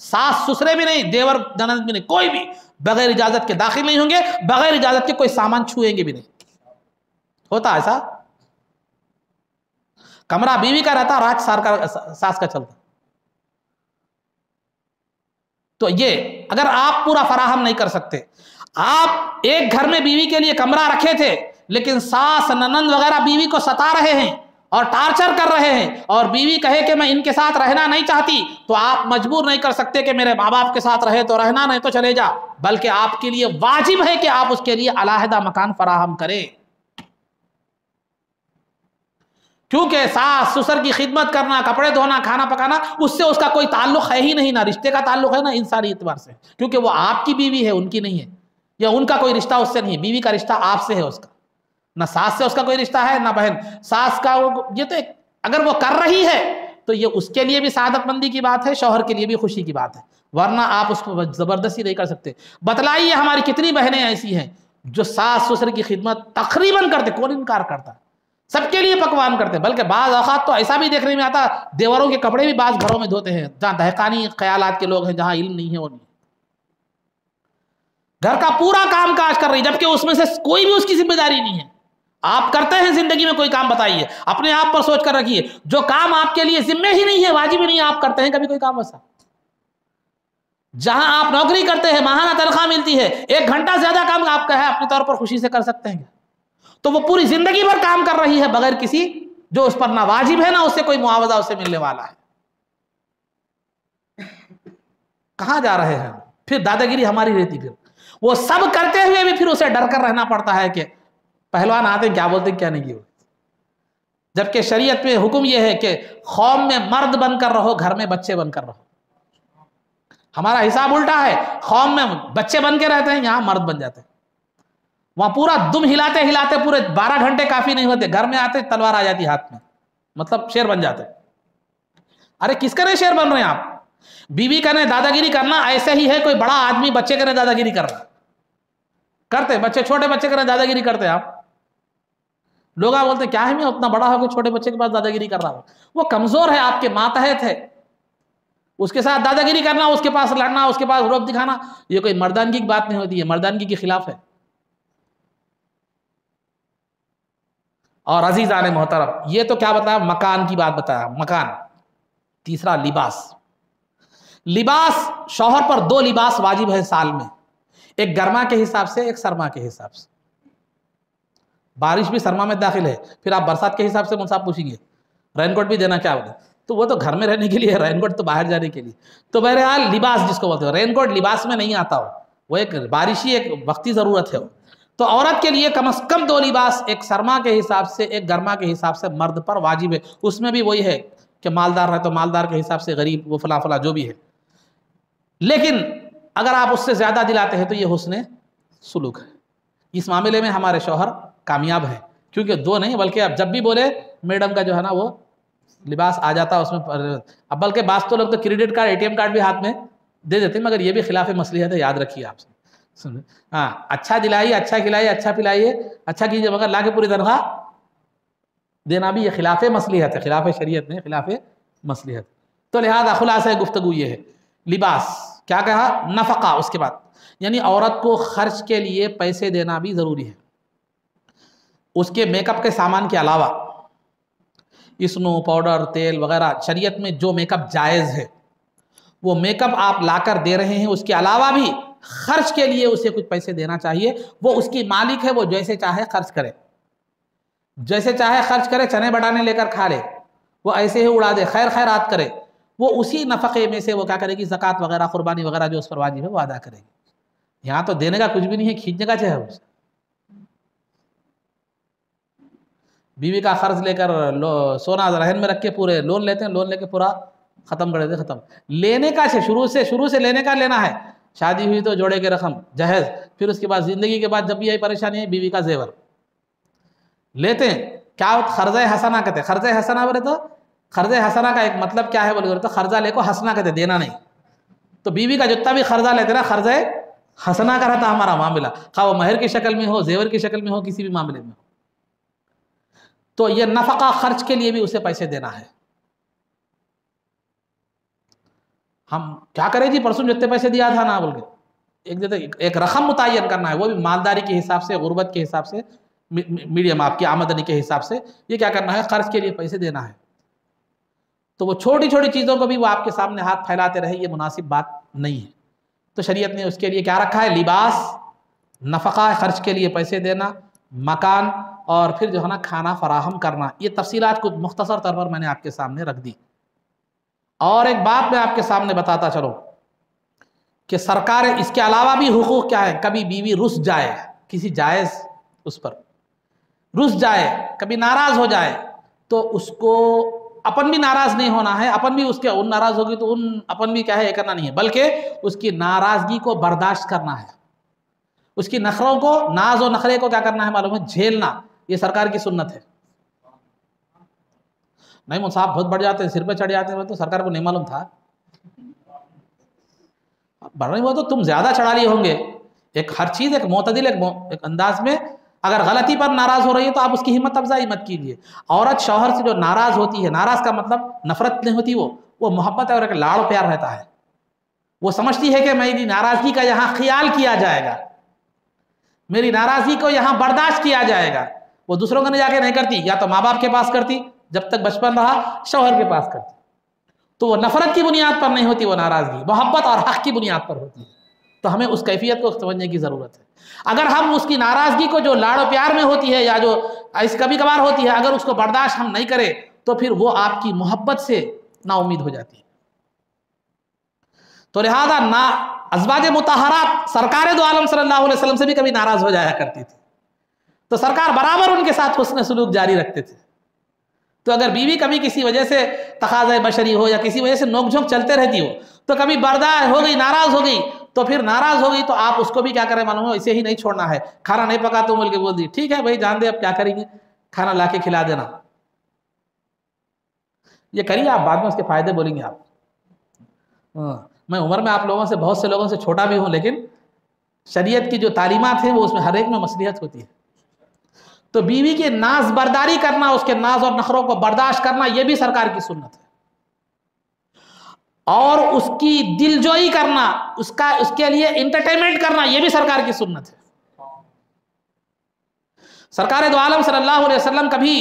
ساس سسرے بھی نہیں، دیور نند بھی نہیں، کوئی بھی بغیر اجازت کے داخل نہیں ہوں گے، بغیر اجازت کے کوئی سامان چھوئیں گے بھی نہیں. ہوتا ایسا؟ کمرہ بیوی کا رہتا، راج ساس کا چلتا. تو یہ اگر آپ پورا فراہم نہیں کر سکتے، آپ ایک گھر میں بیوی کے لیے کمرہ رکھے تھے لیکن ساس ننند وغیرہ بیوی کو ستا رہے ہیں اور ٹارچر کر رہے ہیں، اور بیوی کہے کہ میں ان کے ساتھ رہنا نہیں چاہتی، تو آپ مجبور نہیں کر سکتے کہ میرے ماں باپ کے ساتھ رہے تو رہنا، نہیں تو چلے جا، بلکہ آپ کے لیے واجب ہے کہ آپ اس کے لیے علیحدہ مکان فراہم کریں. کیونکہ ساس سسر کی خدمت کرنا، کپڑے دھونا، کھانا پکانا، اس سے اس کا کوئی تعلق ہے ہی نہیں، نہ رشتے کا تعلق ہے نہ انسانی اعتبار سے، کیونکہ وہ آپ کی بیوی ہے، ان کی نہیں ہے، یا ان کا کوئی رشتہ اس سے نہیں ہے. بیوی کا رشتہ آپ سے ہے، اس کا نہ ساس سے اس کا کوئی رشتہ ہے نہ بہن. ساس کا یہ تو اگر وہ کر رہی ہے تو یہ اس کے لیے بھی سعادت مندی کی بات ہے، شوہر کے لیے بھی خوشی کی بات ہے، ورنہ آپ اس کو زبردستی نہیں کر سکتے. بتلائیے ہماری کتنی بہنیں ایسی ہیں جو ساس سسر کی خدمت تقریباً کرتے، کون انکار کرتا، سب کے لیے پکوان کرتے، بلکہ بعض اوقات تو ایسا بھی دیکھنے میں آتا دیوروں کے کپڑے بھی بعض گھروں میں دھوتے ہیں جہاں دہقانی خیالات کے لوگ ہیں، جہاں علم نہیں ہے، وہ نہیں، گھر کا پورا کام کاج کر رہی، جبکہ اس میں سے کوئی بھی اس کی ذمہ داری نہیں ہے. آپ کرتے ہیں زندگی میں کوئی کام، بتائیے اپنے آپ پر سوچ کر رکھیے، جو کام آپ کے لیے ذمہ ہی نہیں ہے، واجب ہی نہیں ہے، آپ کرتے ہیں کبھی کوئی کام ایسا؟ جہاں آپ نوکری کرتے ہیں، ماہانہ تنخواہ ملتی ہے، 1 گھنٹہ زیادہ کام آپ کا ہے، اپنے طور پر خوشی سے کر سکتے ہیں، تو وہ پوری زندگی بھر کام کر رہی ہے بغیر کسی جو اس پر نہ واجب ہے نہ اس سے کوئی معاوضہ اسے ملنے والا ہے. کہاں جا رہے ہیں؟ پھر دادا گیری ہماری رہتی، پھر وہ سب کرتے ہوئے بھی پھر اسے ڈر کر رہنا پڑتا ہے کہ پہلوان آتے کیا بولتے کیا نہیں کیا. جبکہ شریعت میں حکم یہ ہے کہ قوم میں مرد بن کر رہو، گھر میں بچے بن کر رہو. ہمارا حساب الٹا ہے، قوم میں بچے بن کے رہتے ہیں، یہاں مرد بن جاتے ہیں. وہاں پورا دم ہلاتے ہلاتے پورے 12 گھنٹے کافی نہیں ہوتے، گھر میں آتے تلوار آ جاتی ہاتھ میں، مطلب شیر بن جاتے. ارے کس کا شیر بن رہے ہیں آپ؟ بیوی کہنے دادا گیری کرنا ایسے ہی ہے کوئی بڑا آدمی بچے کہنے دادا گیری کر رہا، کرتے بچے، چھوٹے بچے کہنے دادا گیری کرتے. آپ لوگ آپ بولتے کیا ہے میں اتنا بڑا ہو کہ چھوٹے بچے کے پاس دادا گیری کر رہا ہوں؟ وہ کمزور ہے، آپ کے ماتحت ہے، اس کے ساتھ دادا گیری کرنا، اس کے پاس لڑنا، اس کے پاس روب دکھانا، یہ کوئی مردانگی کی بات نہیں ہوتی ہے، مردانگی کے خلاف ہے. اور عزیزان محترم، یہ تو کیا بتایا؟ مکان کی بات بتایا. مکان. تیسرا لباس. لباس، شوہر پر 2 لباس واجب ہے سال میں، ایک گرما کے حساب سے، ایک سرما کے حساب سے. بارش بھی سرما میں داخل ہے، پھر آپ برسات کے حساب سے مجھ سے آپ پوچھیں گے رین کوٹ بھی دینا کیا بولے، تو وہ تو گھر میں رہنے کے لیے، رین کوٹ تو باہر جانے کے لیے. تو بہرحال لباس جس کو بولتے ہیں، رین کوٹ لباس میں نہیں آتا، وہ ایک بارشی ایک وقتی ضرورت ہے. تو عورت کے لیے کم از کم 2 لباس، ایک سرما کے حساب سے، ایک گرما کے حساب سے مرد پر واجب ہے. اس میں بھی وہی ہے کہ مالدار ہے تو مالدار کے حساب سے، غریب وہ فلاں فلاں جو بھی ہے. لیکن اگر آپ اس سے زیادہ دلاتے ہیں تو یہ حسن سلوک ہے. اس معاملے میں ہمارے شوہر کامیاب ہے، کیونکہ 2 نہیں بلکہ اب جب بھی بولے میڈم کا جو ہے نا وہ لباس آ جاتا اس میں. اب بلکہ بعض تو لوگ تو کریڈٹ کارڈ، ATM کارڈ بھی ہاتھ میں دے دیتے ہیں، مگر یہ بھی خلاف مصلحت ہے، یاد رکھیے آپ سے. ہاں، اچھا دلائیے، اچھا کھلائیے، اچھا پلائیے، اچھا کیجیے، مگر لا کے پوری تنخواہ دینا بھی یہ خلاف مصلحت ہے، خلاف شریعت نہیں، خلاف مصلحت. تو لہذا خلاصہ گفتگو یہ ہے، لباس کیا کہا؟ نفقہ. اس کے بعد یعنی عورت کو خرچ کے لیے پیسے دینا بھی ضروری ہے. اس کے میک اپ کے سامان کے علاوہ، اسنو، پاؤڈر، تیل وغیرہ، شریعت میں جو میک اپ جائز ہے وہ میک اپ آپ لا کر دے رہے ہیں، اس کے علاوہ بھی خرچ کے لیے اسے کچھ پیسے دینا چاہیے. وہ اس کی مالک ہے، وہ جیسے چاہے خرچ کرے، جیسے چاہے خرچ کرے، چنے بٹانے لے کر کھا لے، وہ ایسے ہی اڑا دے، خیر خیرات کرے. وہ اسی نفقے میں سے وہ کیا کرے گی؟ زکوٰۃ وغیرہ، قربانی وغیرہ جو اس پر واجب ہے وہ ادا کرے گی. یہاں تو دینے کا کچھ بھی نہیں ہے، کھینچنے کا چاہے. بیوی کا قرض لے کر سونا رہن میں رکھ کے پورے لون لیتے ہیں، لون لے کے پورا ختم کر دیتے، ختم. لینے کا شروع سے لینے کا لینا ہے. شادی ہوئی تو جوڑے کے رقم جہیز، پھر اس کے بعد زندگی کے بعد جب بھی یہی پریشانی ہے، بیوی کا زیور لیتے ہیں. کیا قرض حسنہ کہتے ہیں؟ قرض حسنہ بولے تو قرض حسنہ کا ایک مطلب کیا ہے بولے تو قرضہ لے کو حسنہ کہتے ہیں، دینا نہیں. تو بیوی کا جتنا بھی قرضہ لیتے نا، قرض حسنہ کا رہتا ہمارا معاملہ، خواہ وہ مہر کی شکل میں ہو، زیور کی شکل میں ہو، کسی بھی معاملے میں ہو. تو یہ نفقہ خرچ کے لیے بھی اسے پیسے دینا ہے. ہم کیا کریں جی پرسوں جتنے پیسے دیا تھا نا بول کے ایک رقم متعین کرنا ہے، وہ بھی مالداری کے حساب سے، غربت کے حساب سے، میڈیم آپ کی آمدنی کے حساب سے یہ کیا کرنا ہے، خرچ کے لیے پیسے دینا ہے. تو وہ چھوٹی چھوٹی چیزوں کو بھی وہ آپ کے سامنے ہاتھ پھیلاتے رہے، یہ مناسب بات نہیں ہے. تو شریعت نے اس کے لیے کیا رکھا ہے، لباس، نفقہ خرچ کے لیے پیسے دینا، مکان، اور پھر جو ہے نا کھانا فراہم کرنا. یہ تفصیلات کچھ مختصر طور پر میں نے آپ کے سامنے رکھ دی. اور ایک بات میں آپ کے سامنے بتاتا چلو کہ سرکار اس کے علاوہ بھی حقوق کیا ہے. کبھی بیوی رس جائے، کسی جائز اس پر رس جائے، کبھی ناراض ہو جائے، تو اس کو اپن بھی ناراض نہیں ہونا ہے، اپن بھی اس کے ان ناراض ہوگی تو اپن بھی کیا ہے یہ کرنا نہیں ہے، بلکہ اس کی ناراضگی کو برداشت کرنا ہے، اس کی نخروں کو، ناز و نخرے کو کیا کرنا ہے معلوم ہے، جھیلنا. یہ سرکار کی سنت ہے. نہیں مصاحب بہت بڑھ جاتے ہیں، سر پہ چڑھ جاتے ہیں، تو سرکار کو نہیں معلوم تھا. بڑھ رہی ہو تو تم زیادہ چڑھا لیے ہوں گے. ایک ہر چیز ایک معتدل ایک انداز میں، اگر غلطی پر ناراض ہو رہی ہے تو آپ اس کی ہمت افزائی مت کیجیے. عورت شوہر سے جو ناراض ہوتی ہے، ناراض کا مطلب نفرت نہیں ہوتی، وہ محبت اور ایک لاڑ پیار رہتا ہے. وہ سمجھتی ہے کہ میری ناراضگی کا یہاں خیال کیا جائے گا، میری ناراضگی کو یہاں برداشت کیا جائے گا. وہ دوسروں کو نہیں جا کے نہیں کرتی، یا تو ماں باپ کے پاس کرتی جب تک بچپن رہا، شوہر کے پاس کرتی. تو وہ نفرت کی بنیاد پر نہیں ہوتی، وہ ناراضگی محبت اور حق کی بنیاد پر ہوتی ہے. تو ہمیں اس کیفیت کو سمجھنے کی ضرورت ہے. اگر ہم اس کی ناراضگی کو جو لاڑ و پیار میں ہوتی ہے یا جو ایسی کبھی کبھار ہوتی ہے، اگر اس کو برداشت ہم نہیں کریں تو پھر وہ آپ کی محبت سے نا امید ہو جاتی ہے. تو لہذا ازواج مطہرات سرکار دو عالم صلی اللہ علیہ وسلم سے بھی کبھی ناراض ہو جایا کرتی تھی، تو سرکار برابر ان کے ساتھ حسن سلوک جاری رکھتے تھے. تو اگر بیوی کبھی کسی وجہ سے تقاضۂ بشری ہو یا کسی وجہ سے نوک جھونک چلتے رہتی ہو، تو کبھی برداشت ہو گئی، ناراض ہو گئی، تو پھر ناراض ہو گئی تو آپ اس کو بھی کیا کریں معلوم ہو، اسے ہی نہیں چھوڑنا ہے. کھانا نہیں پکا تو بول کے بول دی، ٹھیک ہے بھائی جان دے، اب کیا کریں گے، کھانا لا کے کھلا دینا. یہ کریے آپ، بعد میں اس کے فائدے بولیں گے آپ. میں عمر میں آپ لوگوں سے، بہت سے لوگوں سے چھوٹا بھی ہوں، لیکن شریعت کی جو تعلیمات ہیں وہ اس میں ہر ایک میں مصلحت ہوتی ہے. تو بیوی کے ناز برداری کرنا، اس کے ناز اور نخروں کو برداشت کرنا، یہ بھی سرکار کی سنت ہے. اور اس کی دل جوئی کرنا، اس کے لیے انٹرٹینمنٹ کرنا، یہ بھی سرکار کی سنت ہے. سرکار دو عالم صلی اللہ علیہ وسلم کبھی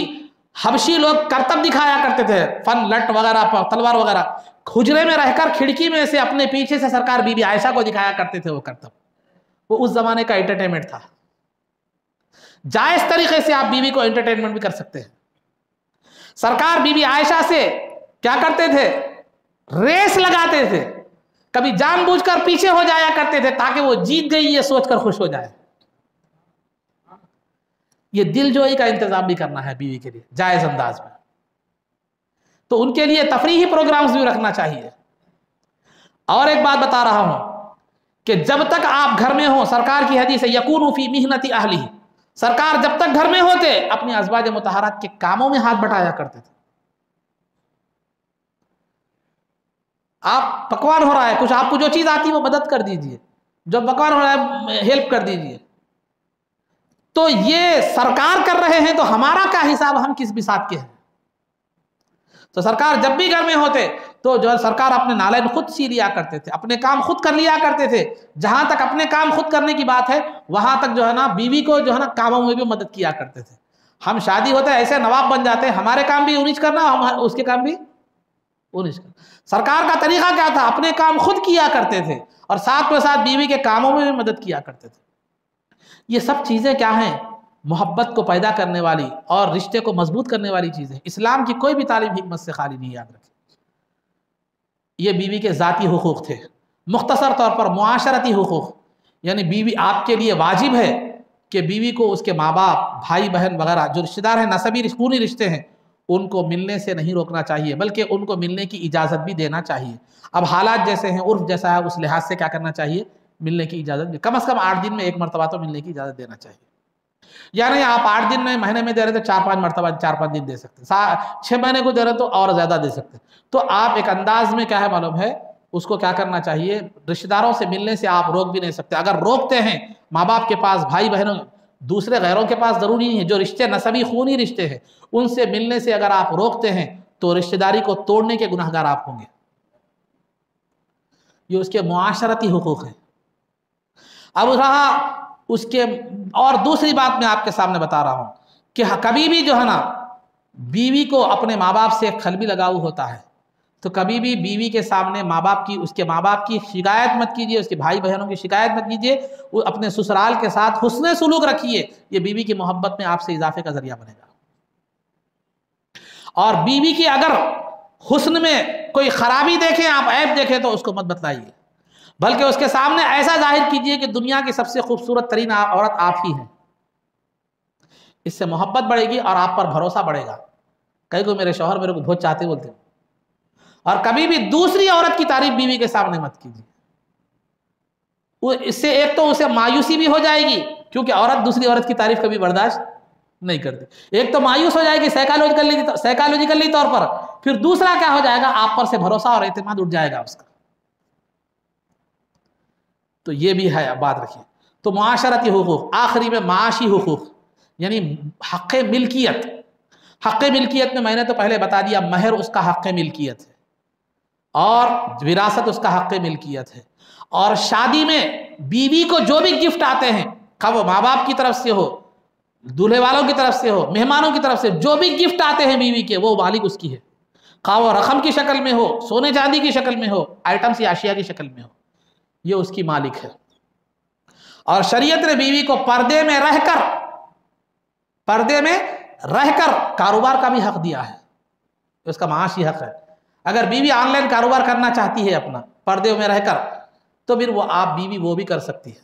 حبشی لوگ کرتب دکھایا کرتے تھے، فن لٹ وغیرہ، تلوار وغیرہ، حجرے میں رہ کر کھڑکی میں سے اپنے پیچھے سے سرکار بی بی عائشہ کو دکھایا کرتے تھے وہ کرتب. وہ اس زمانے کا انٹرٹینمنٹ تھا. جائز طریقے سے آپ بیوی کو انٹرٹینمنٹ بھی کر سکتے ہیں. سرکار بی بی عائشہ سے کیا کرتے تھے، ریس لگاتے تھے. کبھی جان بوجھ کر پیچھے ہو جایا کرتے تھے تاکہ وہ جیت گئی یہ سوچ کر خوش ہو جائے. یہ دل جوئی کا انتظام بھی کرنا ہے بیوی کے لیے جائز انداز میں. تو ان کے لیے تفریحی پروگرامز بھی رکھنا چاہیے. اور ایک بات بتا رہا ہوں کہ جب تک آپ گھر میں ہوں، سرکار کی حدیث ہے یکون فی محنت اہلہ، سرکار جب تک گھر میں ہوتے اپنی ازواج مطہرات کے کاموں میں ہاتھ بٹایا کرتے تھے. آپ پکوان ہو رہا ہے، کچھ آپ کو جو چیز آتی ہے وہ مدد کر دیجئے، جو پکوان ہو رہا ہے ہیلپ کر دیجئے. تو یہ سرکار کر رہے ہیں تو ہمارا کیا حساب، ہم کس بساط کے ہیں. تو سرکار جب بھی گھر میں ہوتے تو جو ہے سرکار اپنے نالین خود سی لیا کرتے تھے، اپنے کام خود کر لیا کرتے تھے. جہاں تک اپنے کام خود کرنے کی بات ہے وہاں تک جو ہے نا بیوی کو جو ہے نا کاموں میں بھی مدد کیا کرتے تھے. ہم شادی ہوتے ایسے نواب بن جاتے، ہمارے کام بھی انیچ کرنا، اس کے کام بھی انیچ کرنا. سرکار کا طریقہ کیا تھا، اپنے کام خود کیا کرتے تھے اور ساتھ میں ساتھ بیوی کے کاموں میں بھی مدد کیا کرتے تھے. یہ سب چیزیں کیا ہیں، محبت کو پیدا کرنے والی اور رشتے کو مضبوط کرنے والی چیزیں. اسلام کی کوئی بھی تعلیم حکمت سے خالی نہیں، یاد رکھیں. یہ بیوی کے ذاتی حقوق تھے. مختصر طور پر معاشرتی حقوق، یعنی بیوی آپ کے لیے واجب ہے کہ بیوی کو اس کے ماں باپ، بھائی بہن وغیرہ جو رشتہ دار ہیں، نسبی خونی رشتے ہیں، ان کو ملنے سے نہیں روکنا چاہیے بلکہ ان کو ملنے کی اجازت بھی دینا چاہیے. اب حالات جیسے ہیں، عرف جیسا ہے، اس لحاظ سے کیا کرنا چاہیے، ملنے کی اجازت بھی کم از کم 8 دن میں ایک مرتبہ تو ملنے کی اجازت دینا چاہیے. یعنی آپ 8 دن میں، مہینے میں دے رہے تو 4-5 مرتبہ 4-5 دن دے سکتے، 6 مہینے کو دے رہے تو اور زیادہ دے سکتے. تو آپ ایک انداز میں کیا ہے معلوم ہے، اس کو کیا کرنا چاہیے، رشتہ داروں سے ملنے سے آپ روک بھی نہیں سکتے. اگر روکتے ہیں ماں باپ کے پاس، بھائی بہنوں، دوسرے غیروں کے پاس، ضروری نہیں ہے، جو رشتے نسبی خونی رشتے ہیں ان سے ملنے سے اگر آپ روکتے ہیں تو رشتہ داری کو توڑنے کے گناہگار آپ ہوں گے. یہ اس کے معاشرتی حقوق ہیں۔ اب رہا اس کے، اور دوسری بات میں آپ کے سامنے بتا رہا ہوں کہ کبھی بھی جو ہے نا بیوی کو اپنے ماں باپ سے خلوی لگاؤ ہوتا ہے، تو کبھی بھی بیوی کے سامنے اس کے ماں باپ کی شکایت مت کیجیے، اس کے بھائی بہنوں کی شکایت مت کیجیے، وہ اپنے سسرال کے ساتھ حسن سلوک رکھیے، یہ بیوی کی محبت میں آپ سے اضافے کا ذریعہ بنے گا۔ اور بیوی کی اگر حسن میں کوئی خرابی دیکھیں، آپ عیب دیکھیں تو اس کو مت بتلائیے، بلکہ اس کے سامنے ایسا ظاہر کیجیے کہ دنیا کی سب سے خوبصورت ترین عورت آپ ہی ہیں۔ اس سے محبت بڑھے گی اور آپ پر بھروسہ بڑھے گا۔ کئی کو میرے شوہر میرے کو بہت چاہتے بولتے ہیں۔ اور کبھی بھی دوسری عورت کی تعریف بیوی کے سامنے مت کیجیے، اس سے ایک تو اسے مایوسی بھی ہو جائے گی، کیونکہ عورت دوسری عورت کی تعریف کبھی برداشت نہیں کرتی، ایک تو مایوس ہو جائے گی سائیکالوجیکلی طور پر، پھر دوسرا کیا ہو جائے گا، آپ پر سے بھروسہ اور اعتماد اٹھ جائے گا اس کا۔ تو یہ بھی ہے، اب بات رکھیے۔ تو معاشرتی حقوق، آخری میں معاشی حقوق یعنی حق ملکیت۔ حق ملکیت میں نے تو پہلے بتا دیا، مہر اس کا حق ملکیت ہے اور وراثت اس کا حق ملکیت ہے، اور شادی میں بیوی کو جو بھی گفٹ آتے ہیں، خواہ وہ ماں باپ کی طرف سے ہو، دولہے والوں کی طرف سے ہو، مہمانوں کی طرف سے جو بھی گفٹ آتے ہیں بیوی کے، وہ مالک اس کی ہے، خواہ وہ رقم کی شکل میں ہو، سونے چاندی کی شکل میں ہو، آئٹمس یا اشیاء کی شکل میں ہو، یہ اس کی مالک ہے۔ اور شریعت نے بیوی کو پردے میں رہ کر کاروبار کا بھی حق دیا ہے، اس کا معاشی حق ہے۔ اگر بیوی آن لائن کاروبار کرنا چاہتی ہے اپنا پردے میں رہ کر، تو پھر بیوی وہ بھی کر سکتی ہے،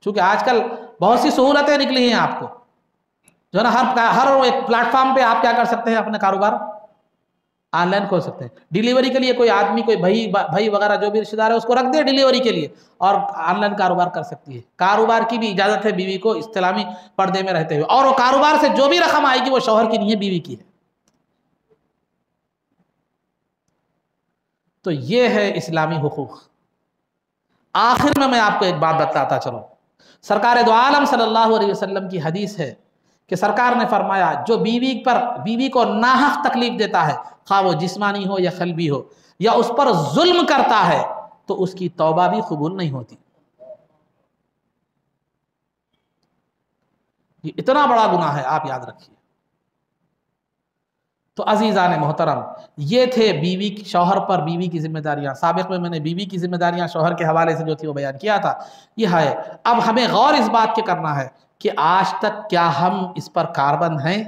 چونکہ آج کل بہت سی سہولتیں نکلی ہیں آپ کو، جو ہے نا ہر ایک پلیٹ فارم پہ آپ کیا کر سکتے ہیں، اپنے کاروبار آن لائن کھول سکتے ہیں۔ ڈیلیوری کے لیے کوئی آدمی، کوئی بھائی وغیرہ جو بھی رشتہ دار ہے، اس کو رکھ دے ڈیلیوری کے لیے، اور آن لائن کاروبار کر سکتی ہے۔ کاروبار کی بھی اجازت ہے بیوی کو اسلامی پردے میں رہتے ہوئے، اور وہ کاروبار سے جو بھی رقم آئے گی وہ شوہر کی نہیں ہے، بیوی کی ہے۔ تو یہ ہے اسلامی حقوق۔ آخر میں آپ کو ایک بات بتاتا چلوں، سرکار دو عالم صلی اللہ علیہ وسلم کی حدیث ہے کہ سرکار نے فرمایا، جو بیوی کو ناحق تکلیف دیتا ہے، خواہ وہ جسمانی ہو یا قلبی ہو، یا اس پر ظلم کرتا ہے، تو اس کی توبہ بھی قبول نہیں ہوتی۔ یہ اتنا بڑا گناہ ہے، آپ یاد رکھیے۔ تو عزیزان محترم، یہ تھے شوہر پر بیوی کی ذمہ داریاں۔ سابق میں نے بیوی کی ذمہ داریاں شوہر کے حوالے سے جو تھی وہ بیان کیا تھا، یہ ہے۔ اب ہمیں غور اس بات کے کرنا ہے کہ آج تک کیا ہم اس پر کاربند ہیں؟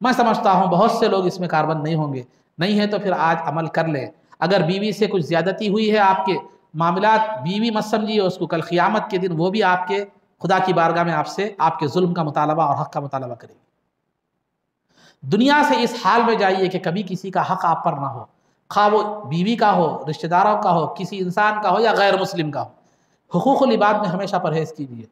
میں سمجھتا ہوں بہت سے لوگ اس میں کاربند نہیں ہوں گے، نہیں ہے تو پھر آج عمل کر لیں۔ اگر بیوی سے کچھ زیادتی ہوئی ہے، آپ کے معاملات، بیوی مت سمجھیے اس کو، کل قیامت کے دن وہ بھی آپ کے خدا کی بارگاہ میں آپ کے ظلم کا مطالبہ اور حق کا مطالبہ کرے گی۔ دنیا سے اس حال میں جائیے کہ کبھی کسی کا حق آپ پر نہ ہو، خواہ وہ بیوی کا ہو، رشتہ داروں کا ہو، کسی انسان کا ہو یا غیر مسلم کا ہو۔ حقوق العباد میں ہمیشہ پرہیز کیجیے،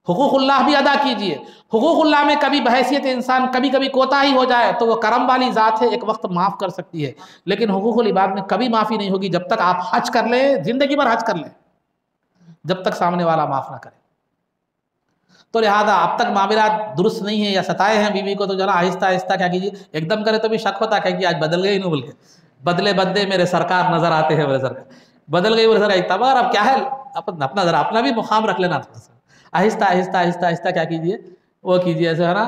حقوق اللہ بھی ادا کیجیے۔ حقوق اللہ میں کبھی بحیثیت انسان کبھی کوتاہی ہو جائے تو وہ کرم والی ذات ہے، ایک وقت معاف کر سکتی ہے، لیکن حقوق العباد میں کبھی معافی نہیں ہوگی جب تک آپ حج کر لیں، زندگی بھر حج کر لیں، جب تک سامنے والا معاف نہ کرے۔ تو لہذا اب تک معاملات درست نہیں ہیں یا ستائے ہیں بیوی کو، تو جو نا آہستہ آہستہ کیا کیجیے، ایک دم کرے تو بھی شک ہوتا ہے کہ آج بدل گئی، نہیں بول کے بدلے میرے سرکار نظر آتے ہیں، میرے سرکار بدل گئی، میرے سرکار تبار اب کیا ہے، اپنا ذرا اپنا بھی مقام رکھ لینا تھوڑا سا، آہستہ آہستہ آہستہ آہستہ کیا کیجیے، وہ کیجیے، ایسے ہے نا،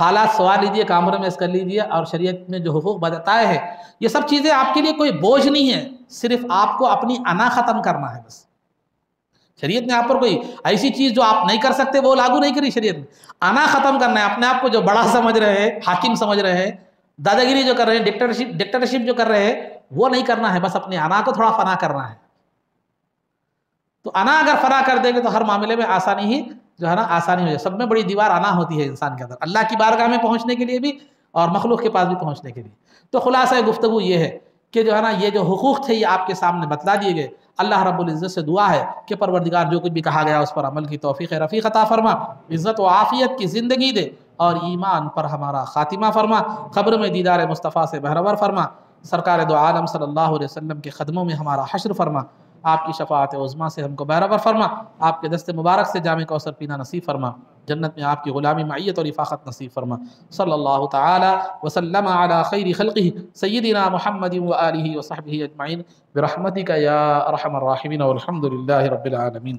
حالات سوال لیجیے، کامپرومائز کر لیجیے، اور شریعت میں جو حقوق بتائے ہیں یہ سب چیزیں آپ کے لیے کوئی بوجھ نہیں ہے، صرف آپ کو اپنی انا ختم کرنا ہے بس۔ شریعت نے آپ پر کوئی ایسی چیز جو آپ نہیں کر سکتے وہ لاگو نہیں کری شریعت نے، انا ختم کرنا ہے۔ اپنے آپ کو جو بڑا سمجھ رہے ہیں، حاکم سمجھ رہے ہیں، دادا گیری جو کر رہے ہیں، ڈکٹیٹرشپ جو کر رہے ہیں، وہ نہیں کرنا ہے، بس اپنے انا کو تھوڑا فنا کرنا ہے۔ تو انا اگر فنا کر دیں گے تو ہر معاملے میں آسانی ہی جو ہے نا آسانی ہو جائے۔ سب میں بڑی دیوار انا ہوتی ہے انسان کے اندر، اللہ کی بارگاہ میں پہنچنے کے لیے بھی اور مخلوق کے پاس بھی پہنچنے کے لیے۔ تو خلاصہ گفتگو یہ ہے کہ جو ہے نا یہ جو حقوق تھے یہ آپ کے سامنے بتلا دیے گئے۔ اللہ رب العزت سے دعا ہے کہ پروردگار جو کچھ بھی کہا گیا اس پر عمل کی توفیق رفیق عطا فرما، عزت و عافیت کی زندگی دے، اور ایمان پر ہمارا خاتمہ فرما، قبر میں دیدار مصطفیٰ سے بہرور فرما، سرکار دو عالم صلی اللہ علیہ وسلم کے قدموں میں ہمارا حشر فرما۔ آپ کی شفاعت عظمیٰ سے ہم کو بہرہ فرما، آپ کے دست مبارک سے جام کوثر پینا نصیب فرما، جنت میں آپ کی غلامی معیت اور رفاقت نصیب فرما۔ صلی اللہ تعالی وسلم علی خیر خلقہ سیدنا محمد وآلہ وصحبہ اجمعین برحمتک یا ارحم الراحمین والحمد للہ رب العالمین۔